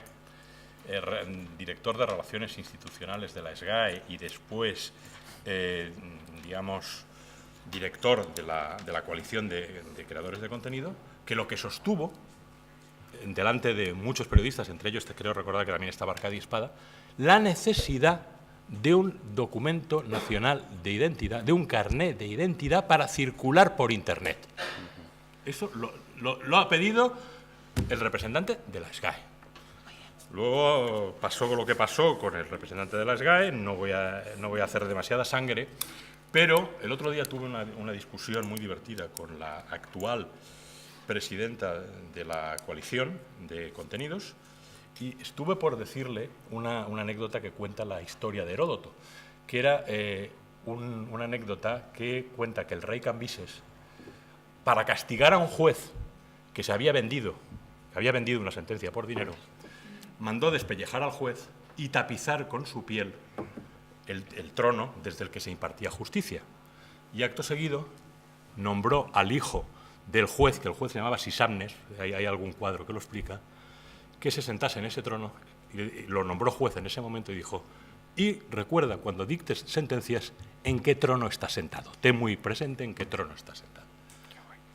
D: director de Relaciones Institucionales de la SGAE y después, digamos, director de la coalición de creadores de contenido, que lo que sostuvo delante de muchos periodistas, entre ellos te creo recordar que también estaba Arcadi Espada, la necesidad de un documento nacional de identidad, de un carnet de identidad para circular por Internet. Eso lo ha pedido el representante de la SGAE. Luego pasó lo que pasó con el representante de la SGAE, no voy a hacer demasiada sangre, pero el otro día tuve una discusión muy divertida con la actual presidenta de la coalición de contenidos y estuve por decirle una anécdota que cuenta la historia de Heródoto, que era una anécdota que cuenta que el rey Cambises, para castigar a un juez que había vendido una sentencia por dinero, mandó despellejar al juez y tapizar con su piel el trono desde el que se impartía justicia. Y acto seguido nombró al hijo del juez, que el juez se llamaba Sisamnes, hay algún cuadro que lo explica, que se sentase en ese trono, y lo nombró juez en ese momento y dijo: y recuerda cuando dictes sentencias en qué trono estás sentado, ten muy presente en qué trono estás sentado.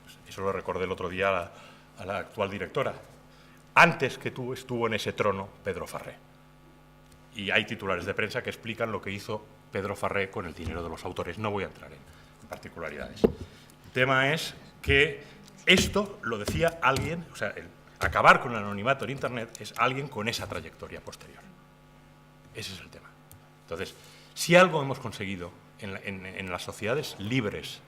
D: Pues eso lo recordé el otro día a la actual directora. Antes que tú estuvo en ese trono Pedro Farré. Y hay titulares de prensa que explican lo que hizo Pedro Farré con el dinero de los autores. No voy a entrar en particularidades. El tema es que esto lo decía alguien, o sea, acabar con el anonimato en Internet es alguien con esa trayectoria posterior. Ese es el tema. Entonces, si algo hemos conseguido en las sociedades libres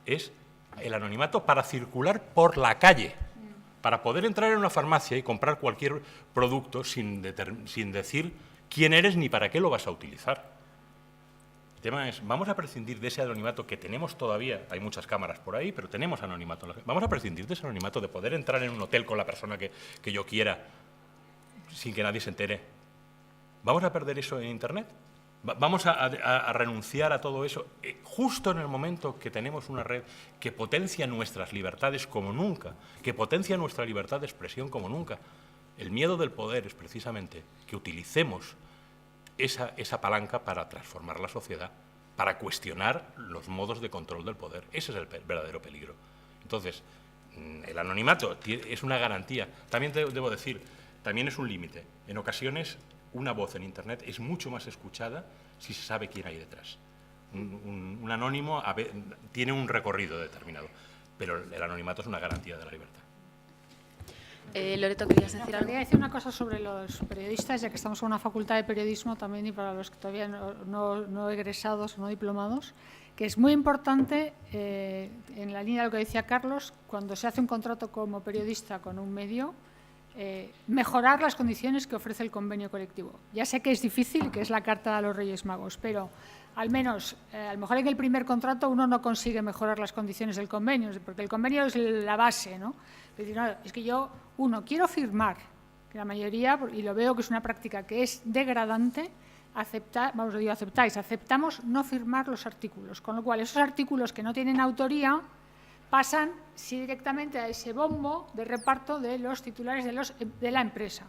D: es el anonimato para circular por la calle, para poder entrar en una farmacia y comprar cualquier producto sin decir quién eres ni para qué lo vas a utilizar. El tema es, vamos a prescindir de ese anonimato que tenemos todavía, hay muchas cámaras por ahí, pero tenemos anonimato. Vamos a prescindir de ese anonimato de poder entrar en un hotel con la persona que yo quiera sin que nadie se entere. ¿Vamos a perder eso en Internet? ¿Vamos a renunciar a todo eso justo en el momento que tenemos una red que potencia nuestras libertades como nunca, que potencia nuestra libertad de expresión como nunca? El miedo del poder es precisamente que utilicemos esa palanca para transformar la sociedad, para cuestionar los modos de control del poder. Ese es el verdadero peligro. Entonces, el anonimato es una garantía. También debo decir, también es un límite. En ocasiones, una voz en Internet es mucho más escuchada si se sabe quién hay detrás. Un anónimo tiene un recorrido determinado, pero el anonimato es una garantía de la libertad.
A: Loreto, ¿querías decir algo?
B: Quería decir una cosa sobre los periodistas, ya que estamos en una facultad de periodismo también, y para los que todavía no egresados o no diplomados, que es muy importante, en la línea de lo que decía Carlos, cuando se hace un contrato como periodista con un medio, mejorar las condiciones que ofrece el convenio colectivo. Ya sé que es difícil, que es la carta a los Reyes Magos, pero al menos, a lo mejor en el primer contrato uno no consigue mejorar las condiciones del convenio, porque el convenio es la base, ¿no? Es que yo, quiero firmar, que la mayoría, y lo veo que es una práctica que es degradante, aceptamos no firmar los artículos, con lo cual esos artículos que no tienen autoría pasan directamente a ese bombo de reparto de los titulares de la empresa.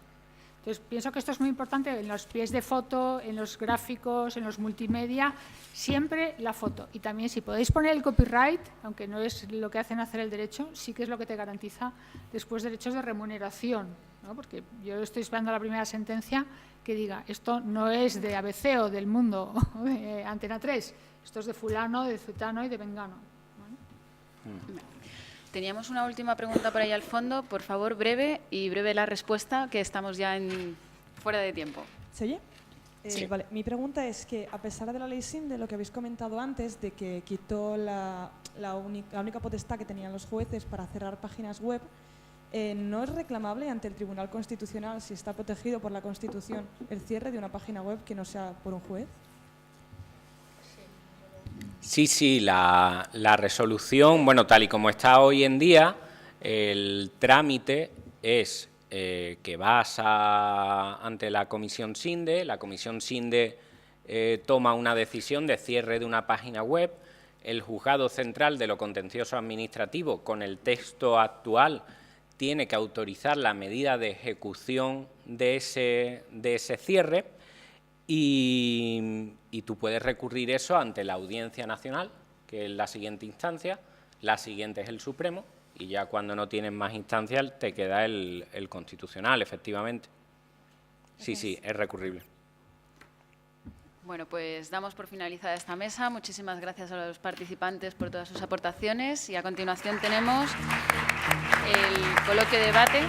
B: Entonces, pienso que esto es muy importante en los pies de foto, en los gráficos, en los multimedia, siempre la foto. Y también, si podéis poner el copyright, aunque no es lo que hacen hacer el derecho, sí que es lo que te garantiza después derechos de remuneración, ¿no? Porque yo estoy esperando la primera sentencia que diga, esto no es de ABC o del Mundo o de Antena 3, esto es de fulano, de zutano y de vengano.
A: Teníamos una última pregunta por ahí al fondo. Por favor, breve la respuesta, que estamos ya fuera de tiempo.
G: ¿Se oye?
A: Sí.
G: Vale. Mi pregunta es que, a pesar de la ley SIM, de lo que habéis comentado antes, de que quitó la única potestad que tenían los jueces para cerrar páginas web, ¿no es reclamable ante el Tribunal Constitucional, si está protegido por la Constitución, el cierre de una página web que no sea por un juez?
C: Sí, la resolución, bueno, tal y como está hoy en día, el trámite es que vas ante la Comisión SINDE, la Comisión SINDE toma una decisión de cierre de una página web, el Juzgado Central de lo Contencioso Administrativo, con el texto actual, tiene que autorizar la medida de ejecución de ese cierre. Y tú puedes recurrir eso ante la Audiencia Nacional, que es la siguiente instancia, la siguiente es el Supremo, y ya cuando no tienes más instancias te queda el Constitucional, efectivamente. Sí, es recurrible.
A: Bueno, pues damos por finalizada esta mesa. Muchísimas gracias a los participantes por todas sus aportaciones y a continuación tenemos el coloquio de debate